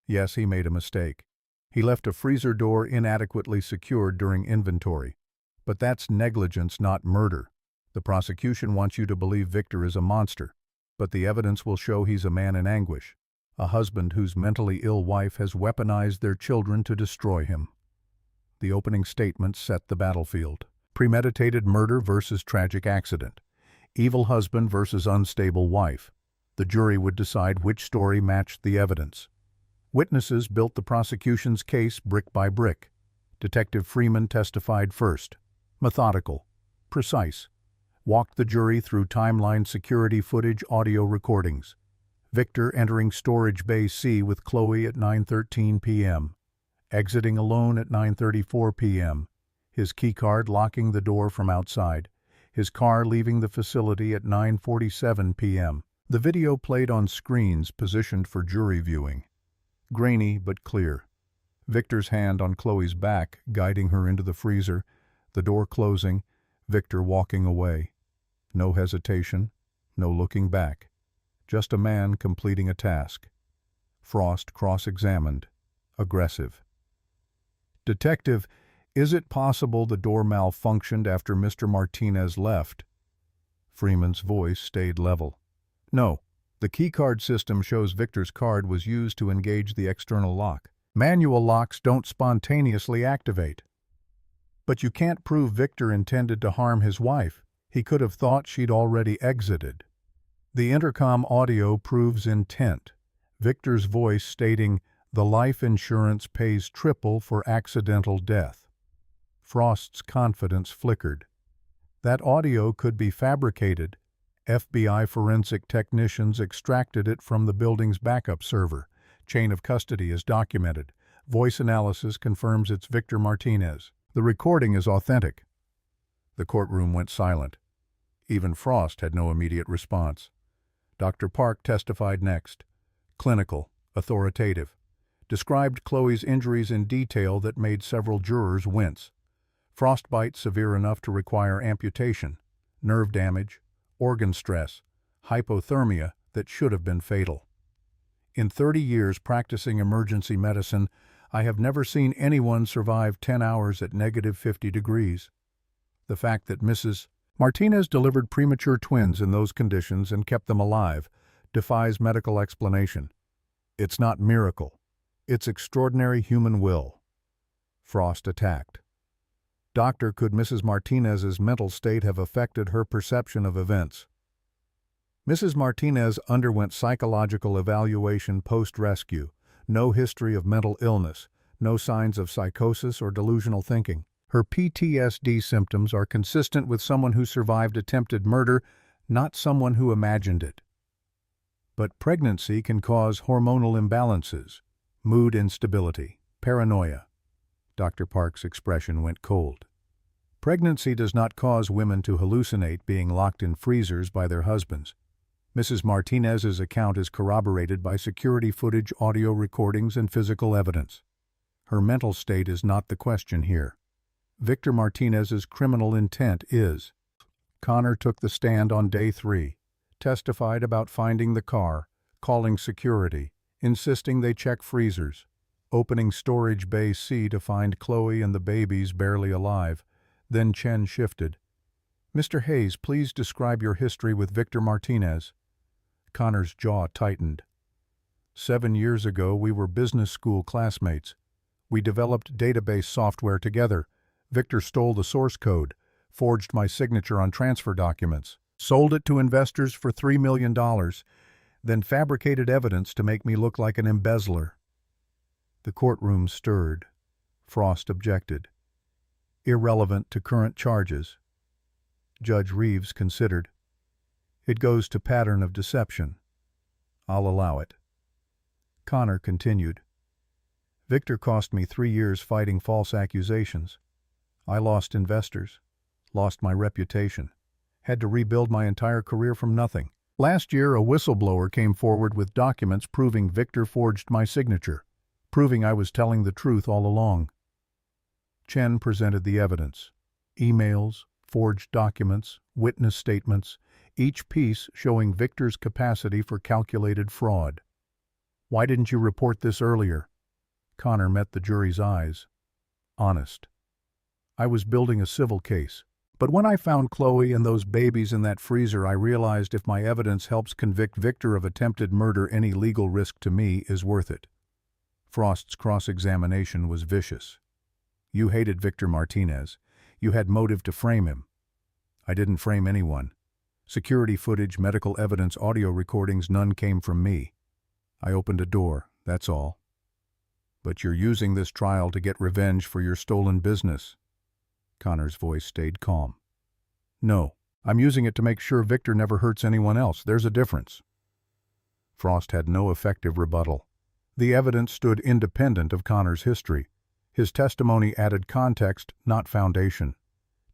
Yes, he made a mistake. He left a freezer door inadequately secured during inventory. But that's negligence, not murder. The prosecution wants you to believe Victor is a monster, but the evidence will show he's a man in anguish, a husband whose mentally ill wife has weaponized their children to destroy him. The opening statement set the battlefield. Premeditated murder versus tragic accident. Evil husband versus unstable wife. The jury would decide which story matched the evidence. Witnesses built the prosecution's case brick by brick. Detective Freeman testified first. Methodical. Precise. Walked the jury through timeline security footage audio recordings. Victor entering storage bay C with Chloe at 9:13 p.m. Exiting alone at 9:34 p.m. His keycard locking the door from outside. His car leaving the facility at 9:47 p.m. The video played on screens positioned for jury viewing. Grainy but clear. Victor's hand on Chloe's back, guiding her into the freezer, the door closing, Victor walking away. No hesitation, no looking back. Just a man completing a task. Frost cross-examined. Aggressive. Detective, is it possible the door malfunctioned after Mr. Martinez left? Freeman's voice stayed level. No. The keycard system shows Victor's card was used to engage the external lock. Manual locks don't spontaneously activate. But you can't prove Victor intended to harm his wife. He could have thought she'd already exited. The intercom audio proves intent. Victor's voice stating, "The life insurance pays triple for accidental death." Frost's confidence flickered. That audio could be fabricated. FBI forensic technicians extracted it from the building's backup server. Chain of custody is documented. Voice analysis confirms it's Victor Martinez. The recording is authentic. The courtroom went silent. Even Frost had no immediate response. Dr. Park testified next. Clinical, authoritative. Described Chloe's injuries in detail that made several jurors wince. Frostbite severe enough to require amputation, nerve damage, organ stress, hypothermia that should have been fatal. In 30 years practicing emergency medicine, I have never seen anyone survive 10 hours at -50 degrees. The fact that Mrs. Martinez delivered premature twins in those conditions and kept them alive defies medical explanation. It's not miracle. It's extraordinary human will. Frost attacked. Doctor, could Mrs. Martinez's mental state have affected her perception of events? Mrs. Martinez underwent psychological evaluation post-rescue. No history of mental illness, no signs of psychosis or delusional thinking. Her PTSD symptoms are consistent with someone who survived attempted murder, not someone who imagined it. But pregnancy can cause hormonal imbalances, mood instability, paranoia. Dr. Park's expression went cold. Pregnancy does not cause women to hallucinate being locked in freezers by their husbands. Mrs. Martinez's account is corroborated by security footage, audio recordings, and physical evidence. Her mental state is not the question here. Victor Martinez's criminal intent is. Connor took the stand on day 3, testified about finding the car, calling security, insisting they check freezers, opening storage bay C to find Chloe and the babies barely alive. Then Chen shifted. "Mr. Hayes, please describe your history with Victor Martinez." Connor's jaw tightened. 7 years ago, we were business school classmates. We developed database software together. Victor stole the source code, forged my signature on transfer documents, sold it to investors for $3 million, then fabricated evidence to make me look like an embezzler. The courtroom stirred. Frost objected. "Irrelevant to current charges." Judge Reeves considered. "It goes to pattern of deception. I'll allow it." Connor continued. "Victor cost me 3 years fighting false accusations. I lost investors, lost my reputation, had to rebuild my entire career from nothing. Last year, a whistleblower came forward with documents proving Victor forged my signature, proving I was telling the truth all along." Chen presented the evidence. Emails, forged documents, witness statements, each piece showing Victor's capacity for calculated fraud. "Why didn't you report this earlier?" Connor met the jury's eyes. "Honest. I was building a civil case. But when I found Chloe and those babies in that freezer, I realized if my evidence helps convict Victor of attempted murder, any legal risk to me is worth it." Frost's cross-examination was vicious. "You hated Victor Martinez. You had motive to frame him." "I didn't frame anyone. Security footage, medical evidence, audio recordings, none came from me. I opened a door, that's all." "But you're using this trial to get revenge for your stolen business." Connor's voice stayed calm. "No, I'm using it to make sure Victor never hurts anyone else. There's a difference." Frost had no effective rebuttal. The evidence stood independent of Connor's history. His testimony added context, not foundation.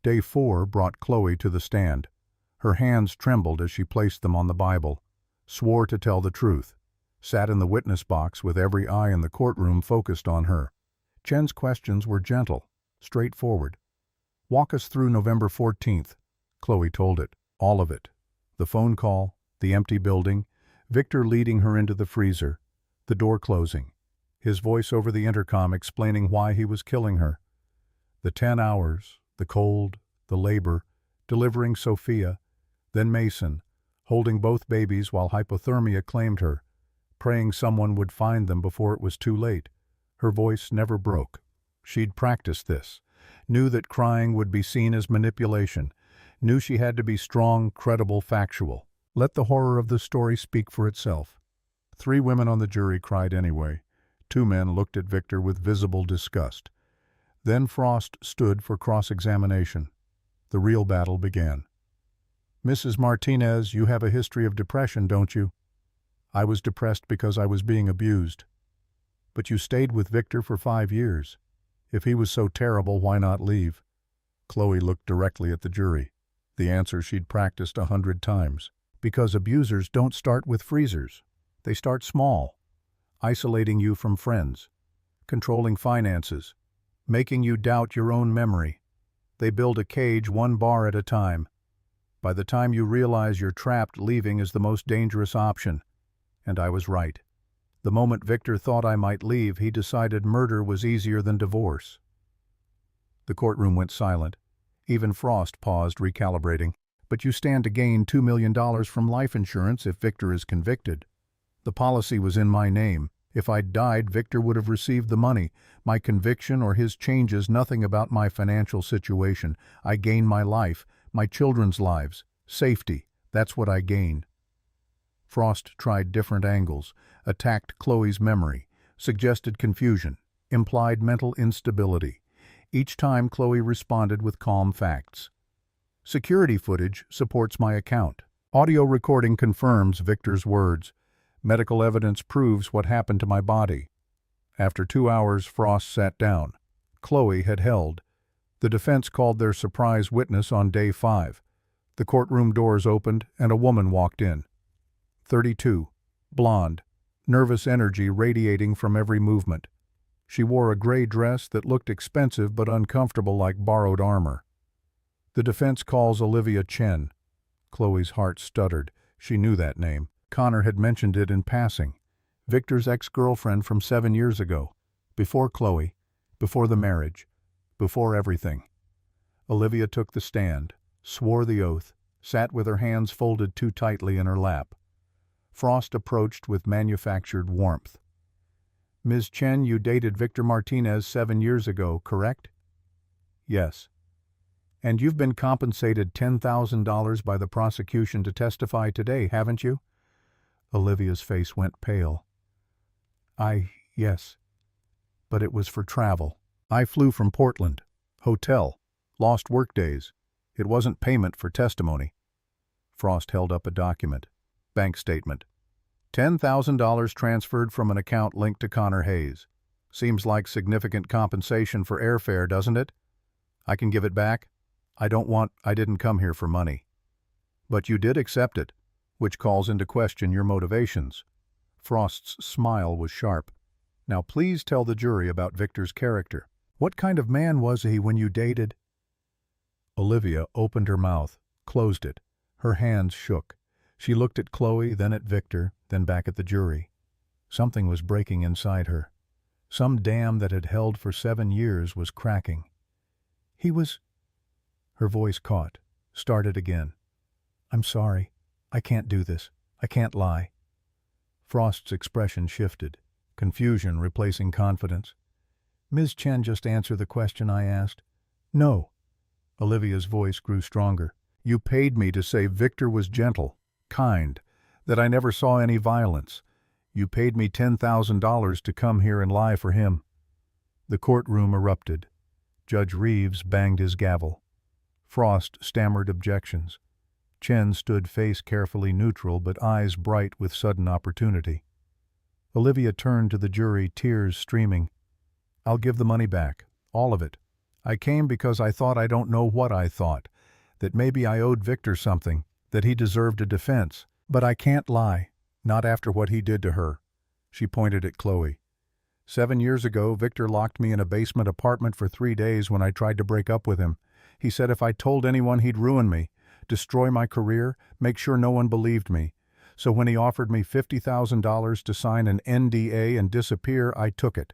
Day 4 brought Chloe to the stand. Her hands trembled as she placed them on the Bible, swore to tell the truth, sat in the witness box with every eye in the courtroom focused on her. Chen's questions were gentle, straightforward. "Walk us through November 14th. Chloe told it, all of it. The phone call, the empty building, Victor leading her into the freezer, the door closing, his voice over the intercom explaining why he was killing her. The 10 hours, the cold, the labor, delivering Sophia, then Mason, holding both babies while hypothermia claimed her, praying someone would find them before it was too late. Her voice never broke. She'd practiced this, knew that crying would be seen as manipulation, knew she had to be strong, credible, factual. Let the horror of the story speak for itself. 3 women on the jury cried anyway. 2 men looked at Victor with visible disgust. Then Frost stood for cross-examination. The real battle began. "Mrs. Martinez, you have a history of depression, don't you?" "I was depressed because I was being abused." "But you stayed with Victor for 5 years. If he was so terrible, why not leave?" Chloe looked directly at the jury. The answer she'd practiced 100 times. "Because abusers don't start with freezers. They start small, isolating you from friends, controlling finances, making you doubt your own memory. They build a cage 1 bar at a time. By the time you realize you're trapped, leaving is the most dangerous option." And I was right. The moment Victor thought I might leave, he decided murder was easier than divorce. The courtroom went silent. Even Frost paused, recalibrating. "But you stand to gain $2 million from life insurance if Victor is convicted." "The policy was in my name. If I'd died, Victor would have received the money. My conviction or his changes nothing about my financial situation. I gain my life, my children's lives, safety. That's what I gain." Frost tried different angles, attacked Chloe's memory, suggested confusion, implied mental instability. Each time Chloe responded with calm facts. "Security footage supports my account. Audio recording confirms Victor's words. Medical evidence proves what happened to my body." After 2 hours, Frost sat down. Chloe had held. The defense called their surprise witness on day 5. The courtroom doors opened and a woman walked in. 32, blonde, nervous energy radiating from every movement. She wore a gray dress that looked expensive but uncomfortable like borrowed armor. The defense calls Olivia Chen. Chloe's heart stuttered. She knew that name. Connor had mentioned it in passing. Victor's ex-girlfriend from 7 years ago. Before Chloe, before the marriage, before everything. Olivia took the stand, swore the oath, sat with her hands folded too tightly in her lap. Frost approached with manufactured warmth. "Ms. Chen, you dated Victor Martinez 7 years ago, correct?" "Yes." "And you've been compensated $10,000 by the prosecution to testify today, haven't you?" Olivia's face went pale. Yes. But it was for travel. I flew from Portland. Hotel. Lost work days. It wasn't payment for testimony." Frost held up a document. Bank statement. $10,000 transferred from an account linked to Connor Hayes. Seems like significant compensation for airfare, doesn't it? I can give it back. I didn't come here for money. But you did accept it, which calls into question your motivations. Frost's smile was sharp. Now please tell the jury about Victor's character. What kind of man was he when you dated? Olivia opened her mouth, closed it. Her hands shook. She looked at Chloe, then at Victor, then back at the jury. Something was breaking inside her. Some dam that had held for 7 years was cracking. He was... Her voice caught, started again. "I'm sorry. I can't do this. I can't lie." Frost's expression shifted, confusion replacing confidence. "Ms. Chen, just answer the question I asked." "No." Olivia's voice grew stronger. "You paid me to say Victor was gentle, kind, that I never saw any violence. You paid me $10,000 to come here and lie for him." The courtroom erupted. Judge Reeves banged his gavel. Frost stammered objections. Chen stood face carefully neutral but eyes bright with sudden opportunity. Olivia turned to the jury, tears streaming. "I'll give the money back, all of it. I came because I thought I don't know what I thought, that maybe I owed Victor something, that he deserved a defense. But I can't lie, not after what he did to her." She pointed at Chloe. 7 years ago, Victor locked me in a basement apartment for 3 days when I tried to break up with him. He said if I told anyone he'd ruin me, destroy my career, make sure no one believed me. So when he offered me $50,000 to sign an NDA and disappear, I took it.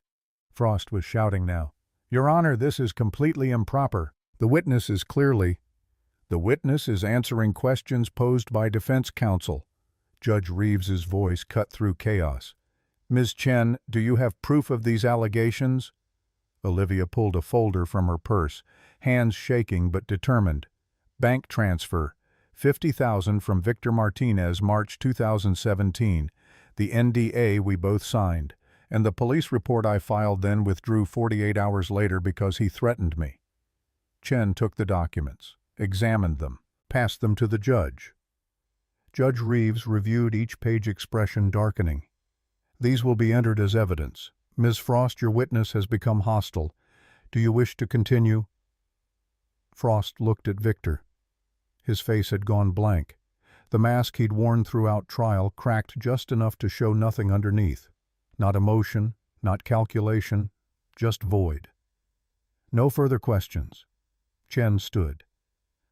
Frost was shouting now. "Your Honor, this is completely improper. The witness is answering questions posed by defense counsel." Judge Reeves's voice cut through chaos. "Ms. Chen, do you have proof of these allegations?" Olivia pulled a folder from her purse, hands shaking but determined. "Bank transfer, $50,000 from Victor Martinez, March 2017. The NDA we both signed, and the police report I filed then withdrew 48 hours later because he threatened me." Chen took the documents, examined them, passed them to the judge. Judge Reeves reviewed each page, expression darkening. "These will be entered as evidence. Ms. Frost, your witness has become hostile. Do you wish to continue?" Frost looked at Victor. His face had gone blank. The mask he'd worn throughout trial cracked just enough to show nothing underneath. Not emotion, not calculation, just void. No further questions. Chen stood.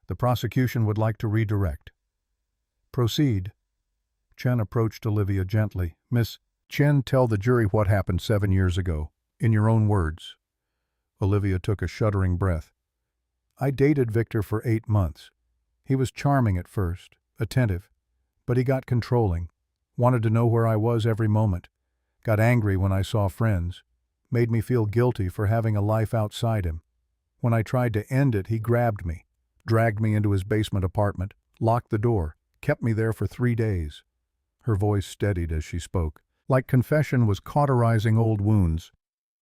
"The prosecution would like to redirect." "Proceed." Chen approached Olivia gently. "Miss Chen, tell the jury what happened 7 years ago, in your own words." Olivia took a shuddering breath. "I dated Victor for 8 months. He was charming at first, attentive, but he got controlling, wanted to know where I was every moment, got angry when I saw friends, made me feel guilty for having a life outside him. When I tried to end it, he grabbed me, dragged me into his basement apartment, locked the door, kept me there for 3 days. Her voice steadied as she spoke, like confession was cauterizing old wounds.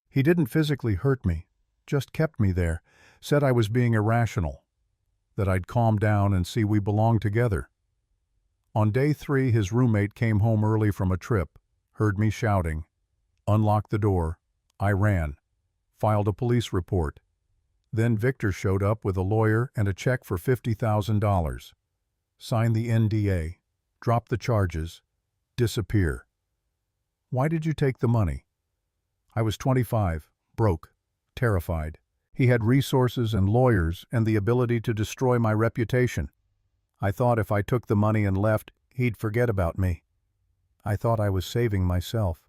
He didn't physically hurt me, just kept me there, said I was being irrational, that I'd calm down and see we belonged together. On day 3, his roommate came home early from a trip, heard me shouting, unlocked the door. I ran, filed a police report. Then Victor showed up with a lawyer and a check for $50,000. Signed the NDA, dropped the charges, disappear. Why did you take the money? I was 25, broke, terrified. He had resources and lawyers and the ability to destroy my reputation. I thought if I took the money and left, he'd forget about me. I thought I was saving myself.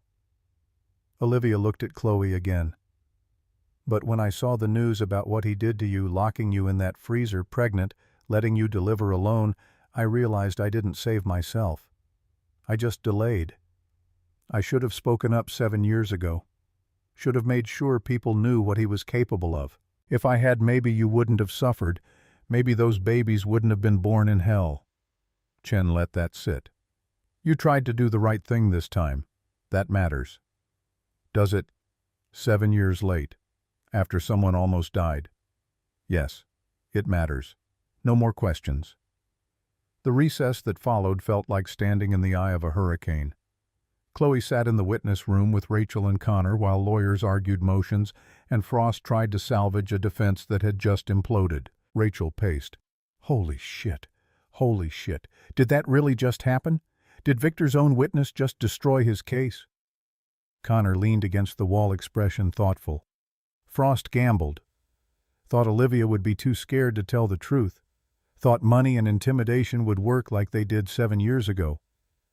Olivia looked at Chloe again. But when I saw the news about what he did to you, locking you in that freezer pregnant, letting you deliver alone, I realized I didn't save myself. I just delayed. I should have spoken up 7 years ago. Should have made sure people knew what he was capable of. If I had, maybe you wouldn't have suffered. Maybe those babies wouldn't have been born in hell. Chen let that sit. You tried to do the right thing this time. That matters. Does it? 7 years late. After someone almost died. Yes, it matters. No more questions. The recess that followed felt like standing in the eye of a hurricane. Chloe sat in the witness room with Rachel and Connor while lawyers argued motions and Frost tried to salvage a defense that had just imploded. Rachel paced. Holy shit. Holy shit. Did that really just happen? Did Victor's own witness just destroy his case? Connor leaned against the wall, expression thoughtful. Frost gambled. Thought Olivia would be too scared to tell the truth. Thought money and intimidation would work like they did 7 years ago.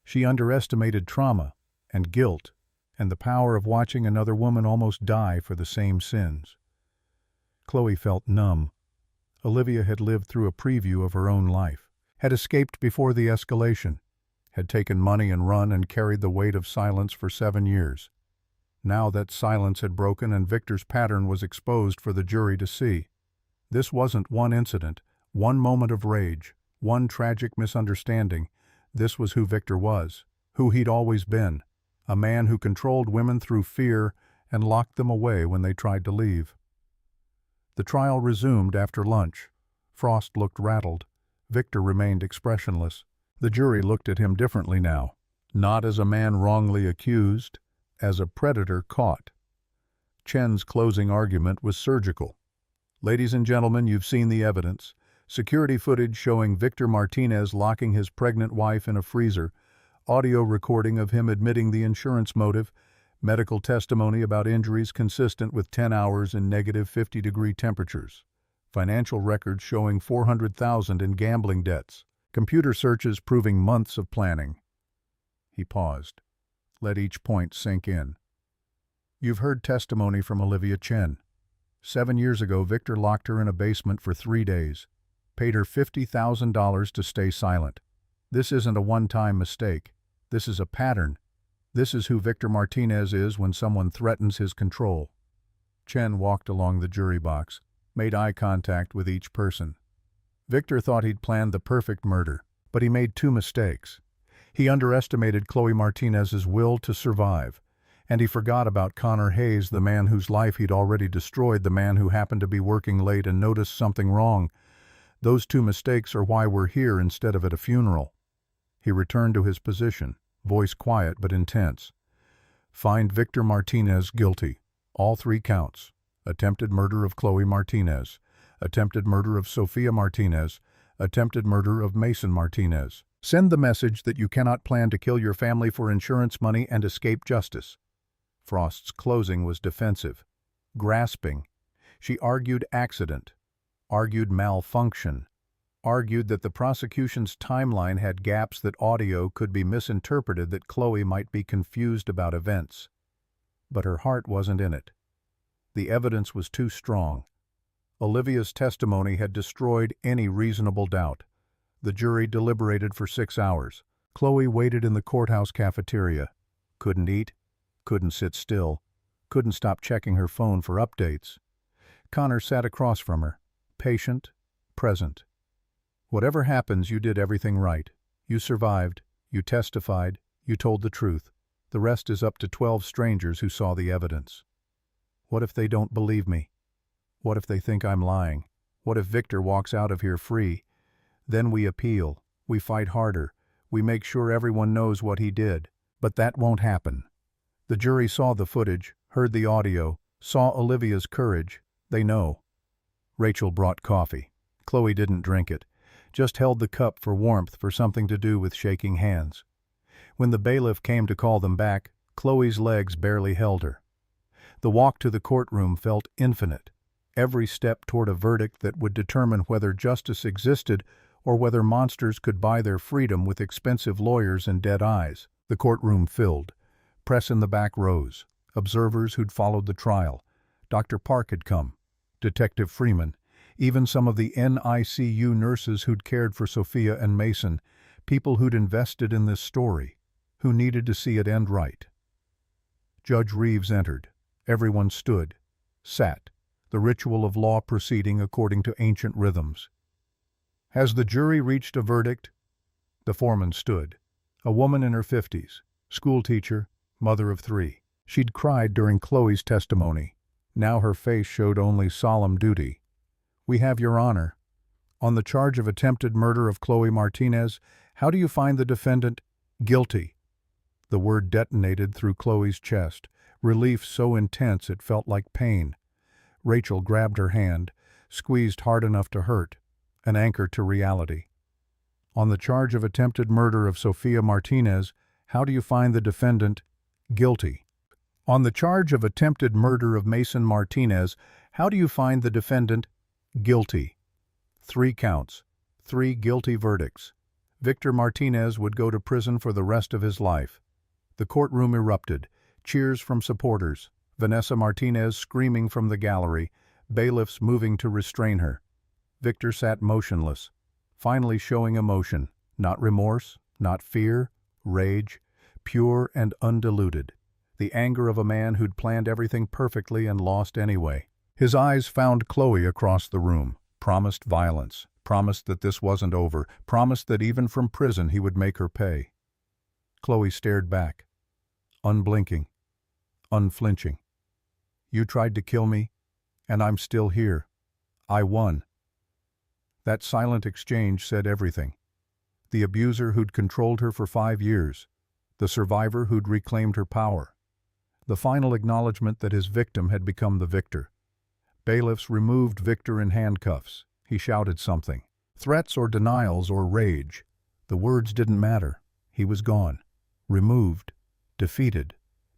She underestimated trauma and guilt and the power of watching another woman almost die for the same sins. Chloe felt numb. Olivia had lived through a preview of her own life, had escaped before the escalation, had taken money and run and carried the weight of silence for 7 years. Now that silence had broken and Victor's pattern was exposed for the jury to see. This wasn't one incident, one moment of rage, one tragic misunderstanding. This was who Victor was, who he'd always been, a man who controlled women through fear and locked them away when they tried to leave. The trial resumed after lunch. Frost looked rattled. Victor remained expressionless. The jury looked at him differently now, not as a man wrongly accused, as a predator caught. Chen's closing argument was surgical. Ladies and gentlemen, you've seen the evidence. Security footage showing Victor Martinez locking his pregnant wife in a freezer, audio recording of him admitting the insurance motive, medical testimony about injuries consistent with 10 hours in negative 50-degree temperatures, financial records showing $400,000 in gambling debts, computer searches proving months of planning. He paused. Let each point sink in. You've heard testimony from Olivia Chen. 7 years ago, Victor locked her in a basement for 3 days, paid her $50,000 to stay silent. This isn't a one-time mistake. This is a pattern. This is who Victor Martinez is when someone threatens his control. Chen walked along the jury box, made eye contact with each person. Victor thought he'd planned the perfect murder, but he made 2 mistakes. He underestimated Chloe Martinez's will to survive, and he forgot about Connor Hayes, the man whose life he'd already destroyed, the man who happened to be working late and noticed something wrong. Those 2 mistakes are why we're here instead of at a funeral. He returned to his position, voice quiet but intense. Find Victor Martinez guilty. All 3 counts. Attempted murder of Chloe Martinez, attempted murder of Sofia Martinez, attempted murder of Mason Martinez. Send the message that you cannot plan to kill your family for insurance money and escape justice. Frost's closing was defensive, grasping. She argued accident, argued malfunction, argued that the prosecution's timeline had gaps, that audio could be misinterpreted, that Chloe might be confused about events. But her heart wasn't in it. The evidence was too strong. Olivia's testimony had destroyed any reasonable doubt. The jury deliberated for 6 hours. Chloe waited in the courthouse cafeteria. Couldn't eat, couldn't sit still, couldn't stop checking her phone for updates. Connor sat across from her, patient, present. Whatever happens, you did everything right. You survived, you testified, you told the truth. The rest is up to 12 strangers who saw the evidence. What if they don't believe me? What if they think I'm lying? What if Victor walks out of here free? Then we appeal, we fight harder, we make sure everyone knows what he did. But that won't happen. The jury saw the footage, heard the audio, saw Olivia's courage. They know. Rachel brought coffee. Chloe didn't drink it, just held the cup for warmth, for something to do with shaking hands. When the bailiff came to call them back, Chloe's legs barely held her. The walk to the courtroom felt infinite, every step toward a verdict that would determine whether justice existed or whether monsters could buy their freedom with expensive lawyers and dead eyes. The courtroom filled. Press in the back rows. Observers who'd followed the trial. Dr. Park had come. Detective Freeman. Even some of the NICU nurses who'd cared for Sophia and Mason. People who'd invested in this story, who needed to see it end right. Judge Reeves entered. Everyone stood, sat, the ritual of law proceeding according to ancient rhythms. Has the jury reached a verdict? The foreman stood. A woman in her 50s, schoolteacher, mother of 3. She'd cried during Chloe's testimony. Now her face showed only solemn duty. We have your honor. On the charge of attempted murder of Chloe Martinez, how do you find the defendant guilty? The word detonated through Chloe's chest, relief so intense it felt like pain. Rachel grabbed her hand, squeezed hard enough to hurt, an anchor to reality. On the charge of attempted murder of Sophia Martinez, how do you find the defendant guilty? On the charge of attempted murder of Mason Martinez, how do you find the defendant guilty? 3 counts, 3 guilty verdicts. Victor Martinez would go to prison for the rest of his life. The courtroom erupted, cheers from supporters, Vanessa Martinez screaming from the gallery, bailiffs moving to restrain her. Victor sat motionless, finally showing emotion, not remorse, not fear, rage, pure and undiluted. The anger of a man who'd planned everything perfectly and lost anyway. His eyes found Chloe across the room, promised violence, promised that this wasn't over, promised that even from prison he would make her pay. Chloe stared back, unblinking, unflinching. You tried to kill me, and I'm still here. I won. That silent exchange said everything. The abuser who'd controlled her for 5 years, the survivor who'd reclaimed her power, the final acknowledgement that his victim had become the victor. Bailiffs removed Victor in handcuffs. He shouted something. Threats or denials or rage. The words didn't matter. He was gone. Removed. Defeated.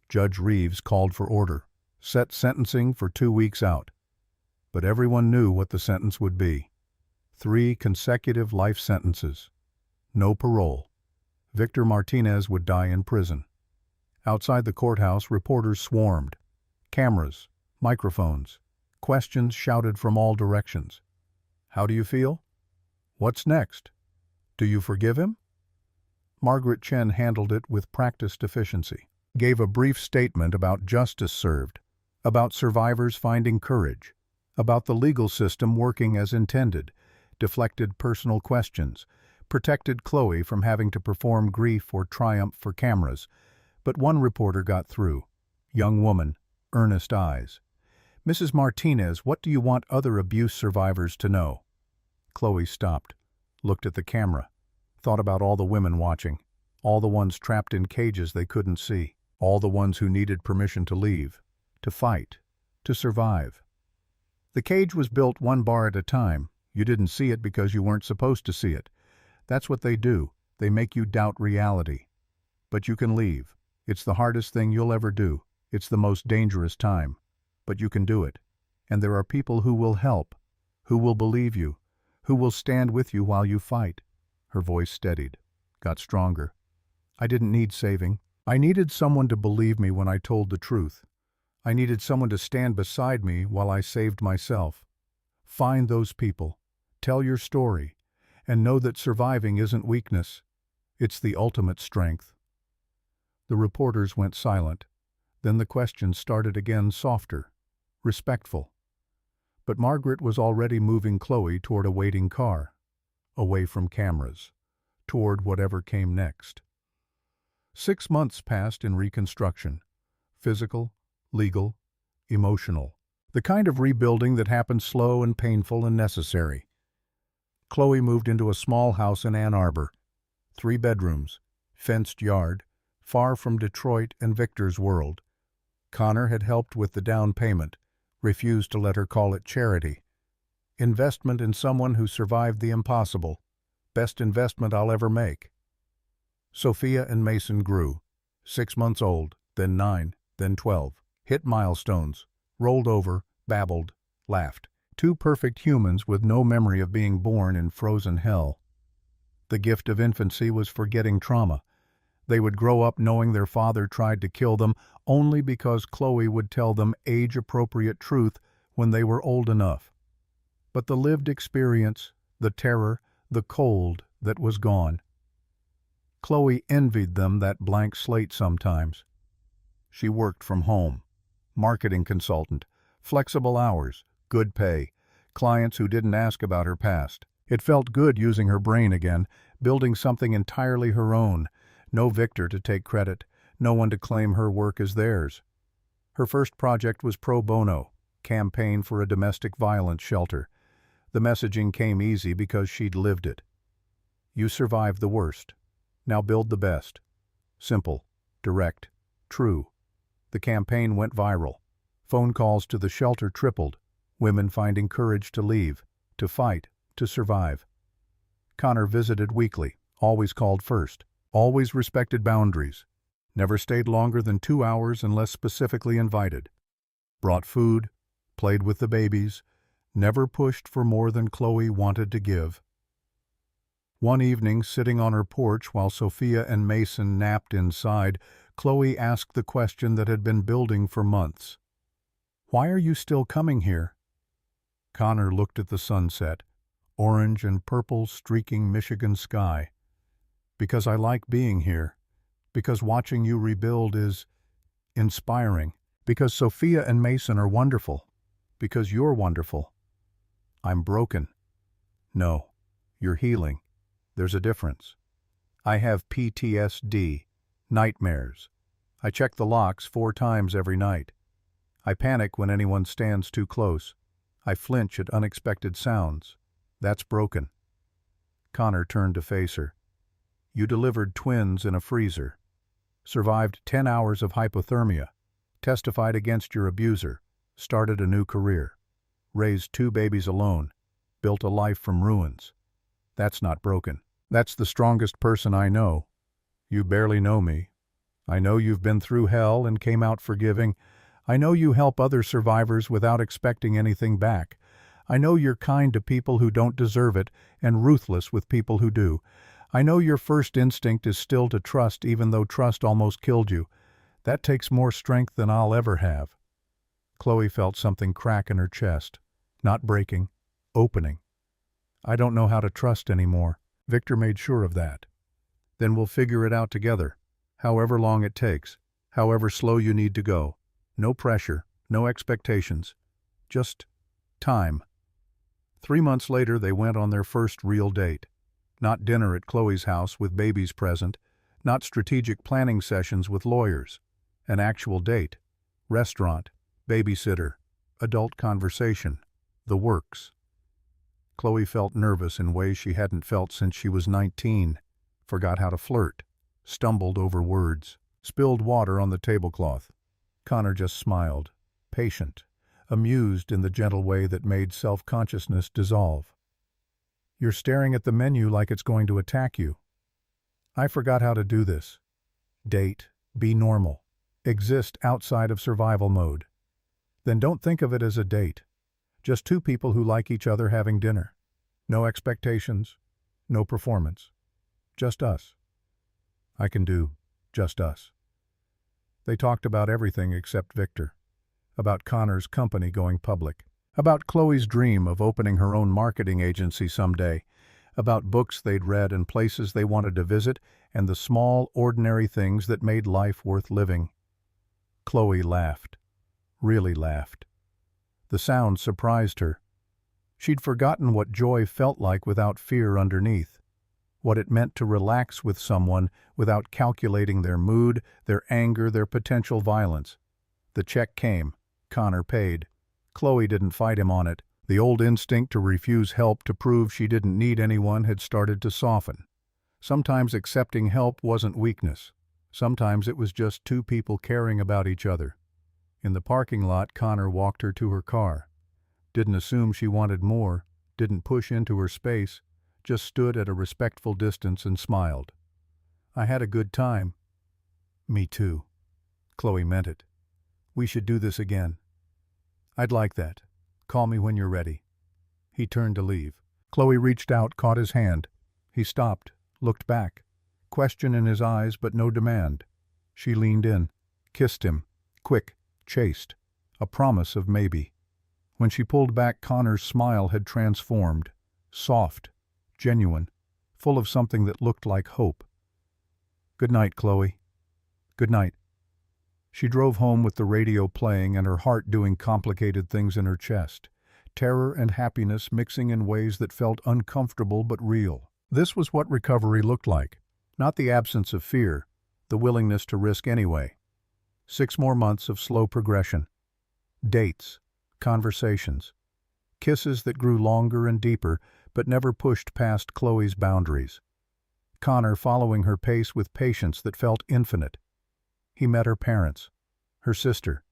Judge Reeves called for order. Set sentencing for 2 weeks out. But everyone knew what the sentence would be. 3 consecutive life sentences. No parole. Victor Martinez would die in prison. Outside the courthouse, reporters swarmed. Cameras, microphones, questions shouted from all directions. How do you feel? What's next? Do you forgive him? Margaret Chen handled it with practiced efficiency. Gave a brief statement about justice served, about survivors finding courage, about the legal system working as intended, deflected personal questions, protected Chloe from having to perform grief or triumph for cameras. But one reporter got through. Young woman, earnest eyes. Mrs. Martinez, what do you want other abuse survivors to know? Chloe stopped, looked at the camera, thought about all the women watching, all the ones trapped in cages they couldn't see, all the ones who needed permission to leave, to fight, to survive. The cage was built 1 bar at a time. You didn't see it because you weren't supposed to see it. That's what they do. They make you doubt reality. But you can leave. It's the hardest thing you'll ever do. It's the most dangerous time. But you can do it. And there are people who will help, who will believe you, who will stand with you while you fight. Her voice steadied, got stronger. I didn't need saving. I needed someone to believe me when I told the truth. I needed someone to stand beside me while I saved myself. Find those people. Tell your story. And know that surviving isn't weakness. It's the ultimate strength. The reporters went silent. Then the questions started again, softer, respectful. But Margaret was already moving Chloe toward a waiting car, away from cameras, toward whatever came next. 6 months passed in reconstruction. Physical, legal, emotional. The kind of rebuilding that happened slow and painful and necessary. Chloe moved into a small house in Ann Arbor. 3 bedrooms, fenced yard, far from Detroit and Victor's world. Connor had helped with the down payment, refused to let her call it charity. Investment in someone who survived the impossible. Best investment I'll ever make. Sophia and Mason grew. 6 months old, then 9, then 12. Hit milestones, rolled over, babbled, laughed. Two perfect humans with no memory of being born in frozen hell. The gift of infancy was forgetting trauma. They would grow up knowing their father tried to kill them only because Chloe would tell them age-appropriate truth when they were old enough. But the lived experience, the terror, the cold that was gone. Chloe envied them that blank slate sometimes. She worked from home. Marketing consultant, flexible hours, good pay, clients who didn't ask about her past. It felt good using her brain again, building something entirely her own. No Victor to take credit, no one to claim her work as theirs. Her first project was pro bono, campaign for a domestic violence shelter. The messaging came easy because she'd lived it. You survived the worst. Now build the best. Simple, direct, true. The campaign went viral. Phone calls to the shelter tripled. Women finding courage to leave, to fight, to survive. Connor visited weekly, always called first, always respected boundaries, never stayed longer than 2 hours unless specifically invited. Brought food, played with the babies, never pushed for more than Chloe wanted to give. One evening, sitting on her porch while Sophia and Mason napped inside, Chloe asked the question that had been building for months. "Why are you still coming here?" Connor looked at the sunset, orange and purple streaking Michigan sky. "Because I like being here. Because watching you rebuild is inspiring. Because Sophia and Mason are wonderful. Because you're wonderful. I'm broken." "No, you're healing. There's a difference. I have PTSD, nightmares. I check the locks 4 times every night. I panic when anyone stands too close. I flinch at unexpected sounds. That's broken." Connor turned to face her. "You delivered twins in a freezer. Survived 10 hours of hypothermia. Testified against your abuser. Started a new career. Raised 2 babies alone. Built a life from ruins. That's not broken. That's the strongest person I know. You barely know me. I know you've been through hell and came out forgiving. I know you help other survivors without expecting anything back. I know you're kind to people who don't deserve it and ruthless with people who do. I know your first instinct is still to trust even though trust almost killed you. That takes more strength than I'll ever have." Chloe felt something crack in her chest. Not breaking, opening. "I don't know how to trust anymore." Victor made sure of that. "Then we'll figure it out together. However long it takes. However slow you need to go. No pressure, no expectations. Just time." 3 months later, they went on their first real date. Not dinner at Chloe's house with babies present, not strategic planning sessions with lawyers. An actual date. Restaurant, babysitter, adult conversation, the works. Chloe felt nervous in ways she hadn't felt since she was 19, forgot how to flirt, stumbled over words, spilled water on the tablecloth. Connor just smiled, patient, amused in the gentle way that made self-consciousness dissolve. "You're staring at the menu like it's going to attack you." "I forgot how to do this. Date, be normal, exist outside of survival mode." "Then don't think of it as a date. Just 2 people who like each other having dinner. No expectations, no performance. Just us." "I can do just us." They talked about everything except Victor. About Connor's company going public. About Chloe's dream of opening her own marketing agency someday. About books they'd read and places they wanted to visit and the small, ordinary things that made life worth living. Chloe laughed. Really laughed. The sound surprised her. She'd forgotten what joy felt like without fear underneath. What it meant to relax with someone without calculating their mood, their anger, their potential violence. The check came. Connor paid. Chloe didn't fight him on it. The old instinct to refuse help to prove she didn't need anyone had started to soften. Sometimes accepting help wasn't weakness. Sometimes it was just 2 people caring about each other. In the parking lot, Connor walked her to her car. Didn't assume she wanted more, didn't push into her space, just stood at a respectful distance and smiled. I had a good time. Me too. Chloe meant it. We should do this again. I'd like that. Call me when you're ready. He turned to leave. Chloe reached out, caught his hand. He stopped, looked back. Question in his eyes, but no demand. She leaned in, kissed him, quick, chaste, a promise of maybe. When she pulled back, Connor's smile had transformed, soft, genuine, full of something that looked like hope. Good night, Chloe. Good night. She drove home with the radio playing and her heart doing complicated things in her chest. Terror and happiness mixing in ways that felt uncomfortable but real. This was what recovery looked like. Not the absence of fear, the willingness to risk anyway. 6 more months of slow progression. Dates, conversations, kisses that grew longer and deeper but never pushed past Chloe's boundaries. Connor following her pace with patience that felt infinite. He met her parents, her sister,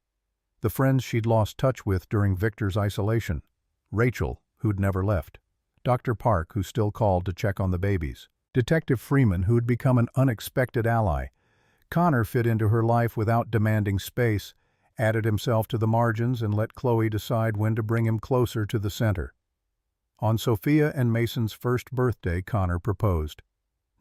the friends she'd lost touch with during Victor's isolation, Rachel, who'd never left, Dr. Park, who still called to check on the babies, Detective Freeman, who'd become an unexpected ally. Connor fit into her life without demanding space, added himself to the margins and let Chloe decide when to bring him closer to the center. On Sophia and Mason's first birthday, Connor proposed.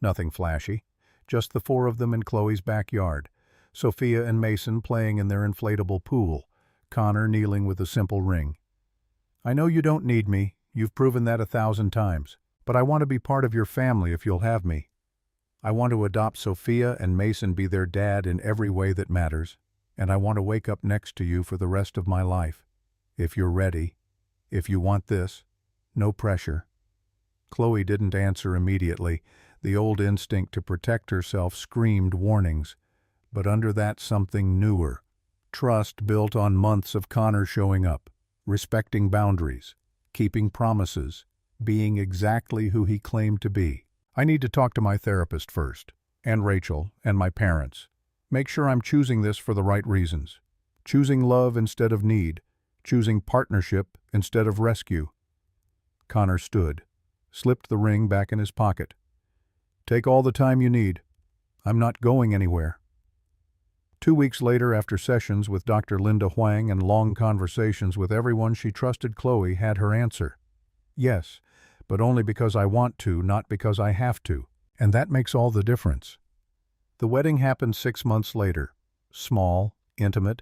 Nothing flashy, just the 4 of them in Chloe's backyard. Sophia and Mason playing in their inflatable pool, Connor kneeling with a simple ring. I know you don't need me, you've proven that 1,000 times, but I want to be part of your family if you'll have me. I want to adopt Sophia and Mason, be their dad in every way that matters, and I want to wake up next to you for the rest of my life. If you're ready, if you want this, no pressure. Chloe didn't answer immediately. The old instinct to protect herself screamed warnings. But under that something newer. Trust built on months of Connor showing up, respecting boundaries, keeping promises, being exactly who he claimed to be. I need to talk to my therapist first, and Rachel, and my parents. Make sure I'm choosing this for the right reasons. Choosing love instead of need, choosing partnership instead of rescue. Connor stood, slipped the ring back in his pocket. Take all the time you need. I'm not going anywhere. 2 weeks later, after sessions with Dr. Linda Huang and long conversations with everyone she trusted, Chloe had her answer. Yes, but only because I want to, not because I have to. And that makes all the difference. The wedding happened 6 months later. Small, intimate,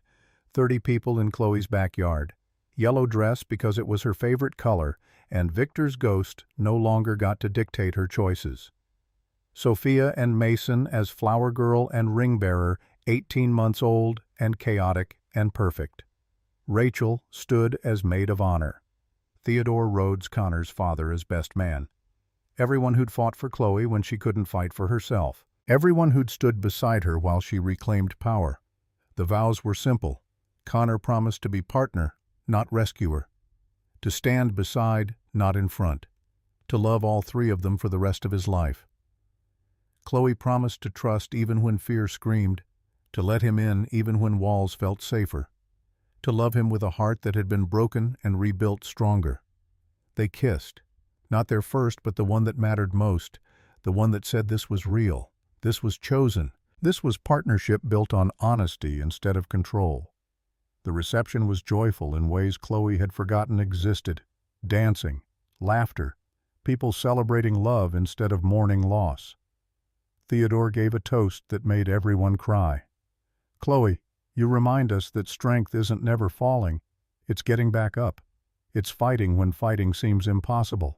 30 people in Chloe's backyard. Yellow dress because it was her favorite color, and Victor's ghost no longer got to dictate her choices. Sophia and Mason as flower girl and ring bearer, 18 months old and chaotic and perfect. Rachel stood as maid of honor. Theodore Rhodes, Connor's father, as best man. Everyone who'd fought for Chloe when she couldn't fight for herself. Everyone who'd stood beside her while she reclaimed power. The vows were simple. Connor promised to be partner, not rescuer. To stand beside, not in front. To love all 3 of them for the rest of his life. Chloe promised to trust even when fear screamed. To let him in even when walls felt safer. To love him with a heart that had been broken and rebuilt stronger. They kissed. Not their first, but the one that mattered most. The one that said this was real. This was chosen. This was partnership built on honesty instead of control. The reception was joyful in ways Chloe had forgotten existed. Dancing, laughter, people celebrating love instead of mourning loss. Theodore gave a toast that made everyone cry. Chloe, you remind us that strength isn't never falling. It's getting back up. It's fighting when fighting seems impossible.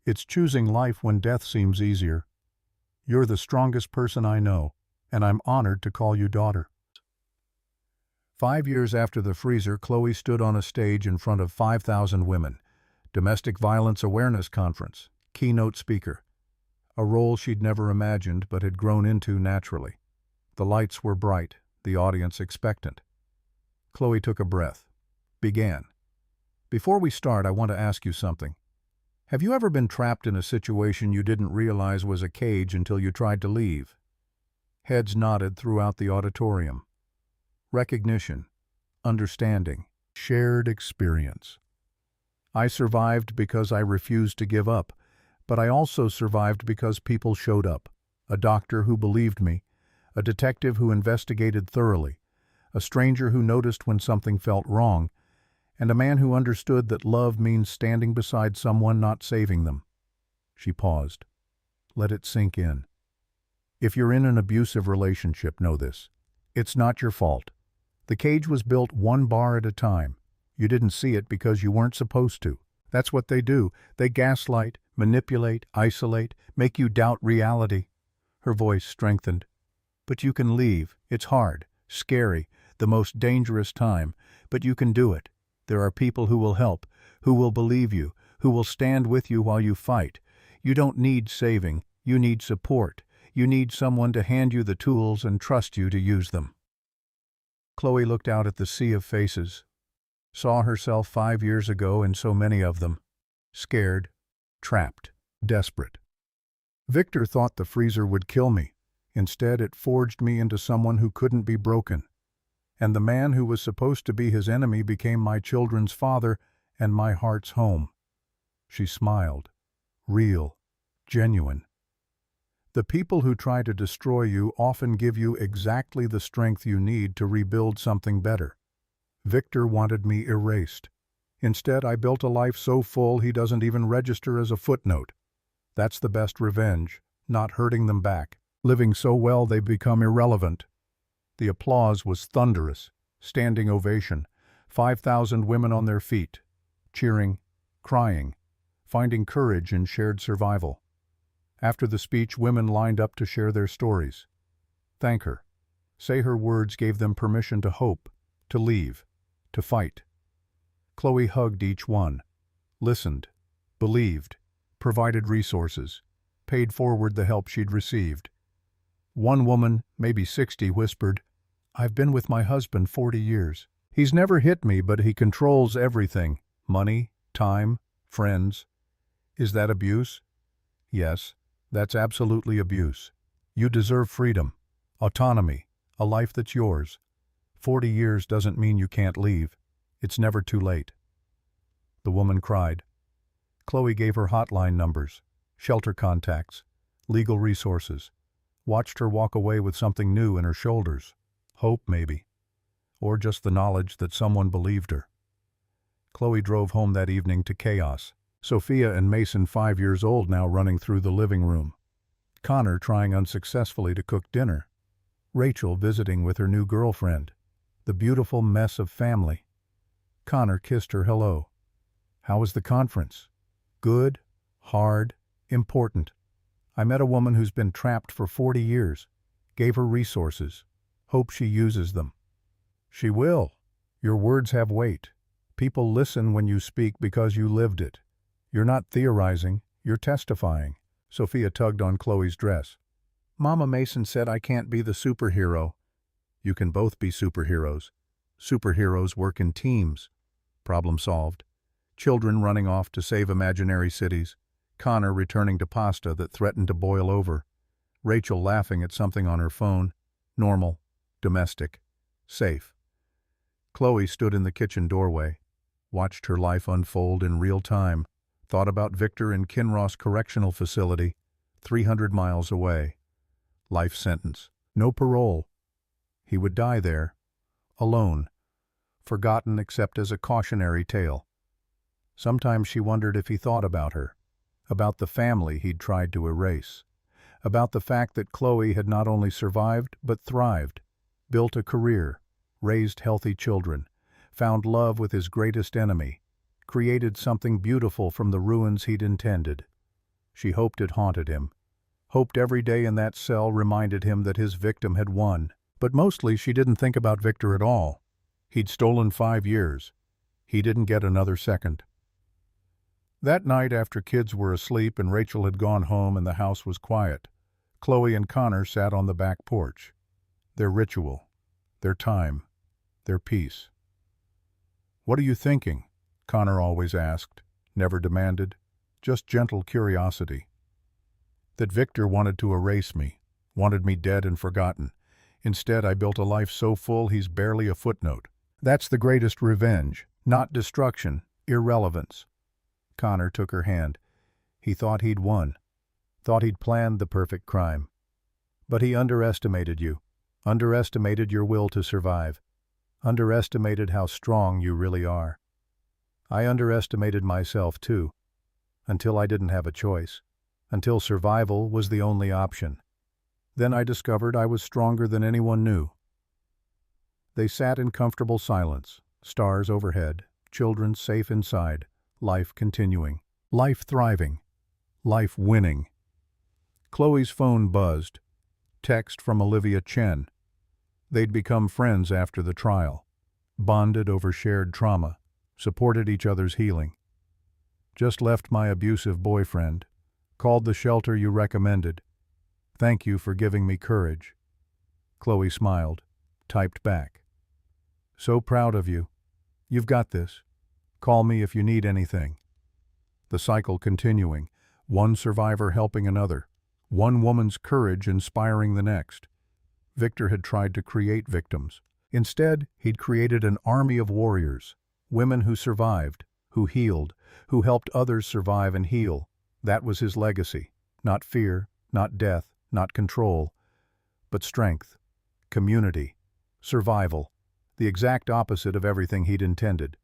It's choosing life when death seems easier. You're the strongest person I know, and I'm honored to call you daughter. 5 years after the freezer, Chloe stood on a stage in front of 5,000 women. Domestic Violence Awareness Conference, keynote speaker. A role she'd never imagined but had grown into naturally. The lights were bright, the audience expectant. Chloe took a breath. Began. Before we start, I want to ask you something. Have you ever been trapped in a situation you didn't realize was a cage until you tried to leave? Heads nodded throughout the auditorium. Recognition, understanding, shared experience. I survived because I refused to give up, but I also survived because people showed up. a doctor who believed me, a detective who investigated thoroughly, a stranger who noticed when something felt wrong, and a man who understood that love means standing beside someone, not saving them. She paused. Let it sink in. If you're in an abusive relationship, know this. It's not your fault. The cage was built one bar at a time. You didn't see it because you weren't supposed to. That's what they do. They gaslight, manipulate, isolate, make you doubt reality. Her voice strengthened. But you can leave. It's hard, scary, the most dangerous time, but you can do it. There are people who will help, who will believe you, who will stand with you while you fight. You don't need saving. You need support. You need someone to hand you the tools and trust you to use them. Chloe looked out at the sea of faces, saw herself 5 years ago in so many of them, scared, trapped, desperate. Victor thought the freezer would kill me. Instead, it forged me into someone who couldn't be broken. And the man who was supposed to be his enemy became my children's father and my heart's home. She smiled. Real, genuine. The people who try to destroy you often give you exactly the strength you need to rebuild something better. Victor wanted me erased. Instead, I built a life so full he doesn't even register as a footnote. That's the best revenge, not hurting them back, living so well they become irrelevant. The applause was thunderous, standing ovation, 5,000 women on their feet, cheering, crying, finding courage in shared survival. After the speech, women lined up to share their stories. Thank her. Say her words gave them permission to hope, to leave, to fight. Chloe hugged each one, listened, believed, provided resources, paid forward the help she'd received. One woman, maybe 60, whispered, "I've been with my husband 40 years. He's never hit me, but he controls everything. Money, time, friends." Is that abuse? Yes, that's absolutely abuse. You deserve freedom, autonomy, a life that's yours. 40 years doesn't mean you can't leave. It's never too late. The woman cried. Chloe gave her hotline numbers, shelter contacts, legal resources. Watched her walk away with something new in her shoulders. Hope, maybe. Or just the knowledge that someone believed her. Chloe drove home that evening to chaos. Sophia and Mason, 5 years old now, running through the living room. Connor trying unsuccessfully to cook dinner. Rachel visiting with her new girlfriend. The beautiful mess of family. Connor kissed her hello. How was the conference? Good, hard, important. I met a woman who's been trapped for 40 years. Gave her resources. Hope she uses them. She will. Your words have weight. People listen when you speak because you lived it. You're not theorizing, you're testifying. Sophia tugged on Chloe's dress. Mama Mason said I can't be the superhero. You can both be superheroes. Superheroes work in teams. Problem solved. Children running off to save imaginary cities. Connor returning to pasta that threatened to boil over. Rachel laughing at something on her phone. Normal. Domestic. Safe. Chloe stood in the kitchen doorway. Watched her life unfold in real time. Thought about Victor in Kinross Correctional Facility, 300 miles away. Life sentence. No parole. He would die there. Alone. Forgotten except as a cautionary tale. Sometimes she wondered if he thought about her. About the family he'd tried to erase. About the fact that Chloe had not only survived but thrived. Built a career. Raised healthy children. Found love with his greatest enemy. Created something beautiful from the ruins he'd intended. She hoped it haunted him. Hoped every day in that cell reminded him that his victim had won. But mostly she didn't think about Victor at all. He'd stolen 5 years. He didn't get another second. That night, after kids were asleep and Rachel had gone home and the house was quiet, Chloe and Connor sat on the back porch. Their ritual. Their time. Their peace. "What are you thinking?" Connor always asked, never demanded, just gentle curiosity. That Victor wanted to erase me, wanted me dead and forgotten. Instead, I built a life so full he's barely a footnote. That's the greatest revenge, not destruction, irrelevance. Connor took her hand. He thought he'd won, thought he'd planned the perfect crime. But he underestimated you, underestimated your will to survive, underestimated how strong you really are. I underestimated myself too, until I didn't have a choice, until survival was the only option. Then I discovered I was stronger than anyone knew. They sat in comfortable silence, stars overhead, children safe inside, life continuing, life thriving, life winning. Chloe's phone buzzed. Text from Olivia Chen. They'd become friends after the trial, bonded over shared trauma, supported each other's healing. Just left my abusive boyfriend. Called the shelter you recommended. Thank you for giving me courage. Chloe smiled, typed back. So proud of you. You've got this. Call me if you need anything. The cycle continuing, one survivor helping another, one woman's courage inspiring the next. Victor had tried to create victims. Instead, he'd created an army of warriors, women who survived, who healed, who helped others survive and heal. That was his legacy. Not fear, not death, not control, but strength, community, survival, the exact opposite of everything he'd intended.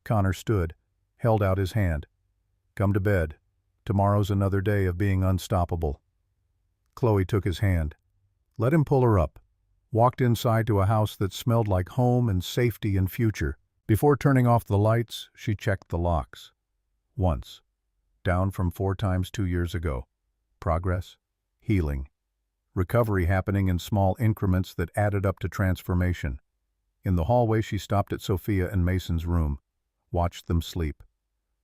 Connor stood, held out his hand. Come to bed. Tomorrow's another day of being unstoppable. Chloe took his hand. Let him pull her up. Walked inside to a house that smelled like home and safety and future. Before turning off the lights, she checked the locks. Once. Down from 4 times 2 years ago. Progress. Healing. Recovery happening in small increments that added up to transformation. In the hallway, she stopped at Sophia and Mason's room. Watched them sleep.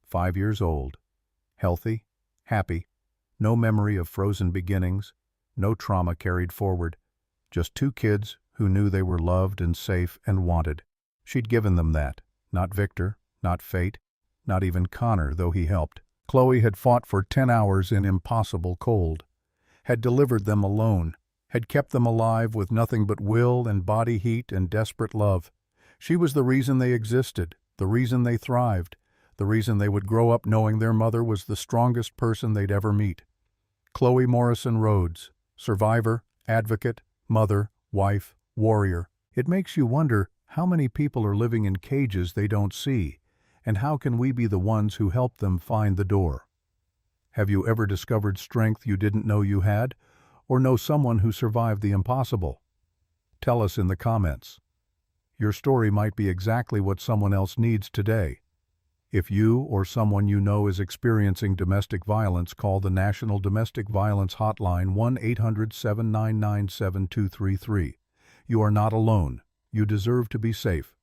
5 years old. Healthy. Happy. No memory of frozen beginnings. No trauma carried forward. Just 2 kids who knew they were loved and safe and wanted. She'd given them that. Not Victor, not fate, not even Connor, though he helped. Chloe had fought for 10 hours in impossible cold. Had delivered them alone. Had kept them alive with nothing but will and body heat and desperate love. She was the reason they existed, the reason they thrived, the reason they would grow up knowing their mother was the strongest person they'd ever meet. Chloe Morrison Rhodes, survivor, advocate, mother, wife, warrior. It makes you wonder how many people are living in cages they don't see, and how can we be the ones who help them find the door? Have you ever discovered strength you didn't know you had, or know someone who survived the impossible? Tell us in the comments. Your story might be exactly what someone else needs today. If you or someone you know is experiencing domestic violence, call the National Domestic Violence Hotline 1-800-799-7233. You are not alone. You deserve to be safe.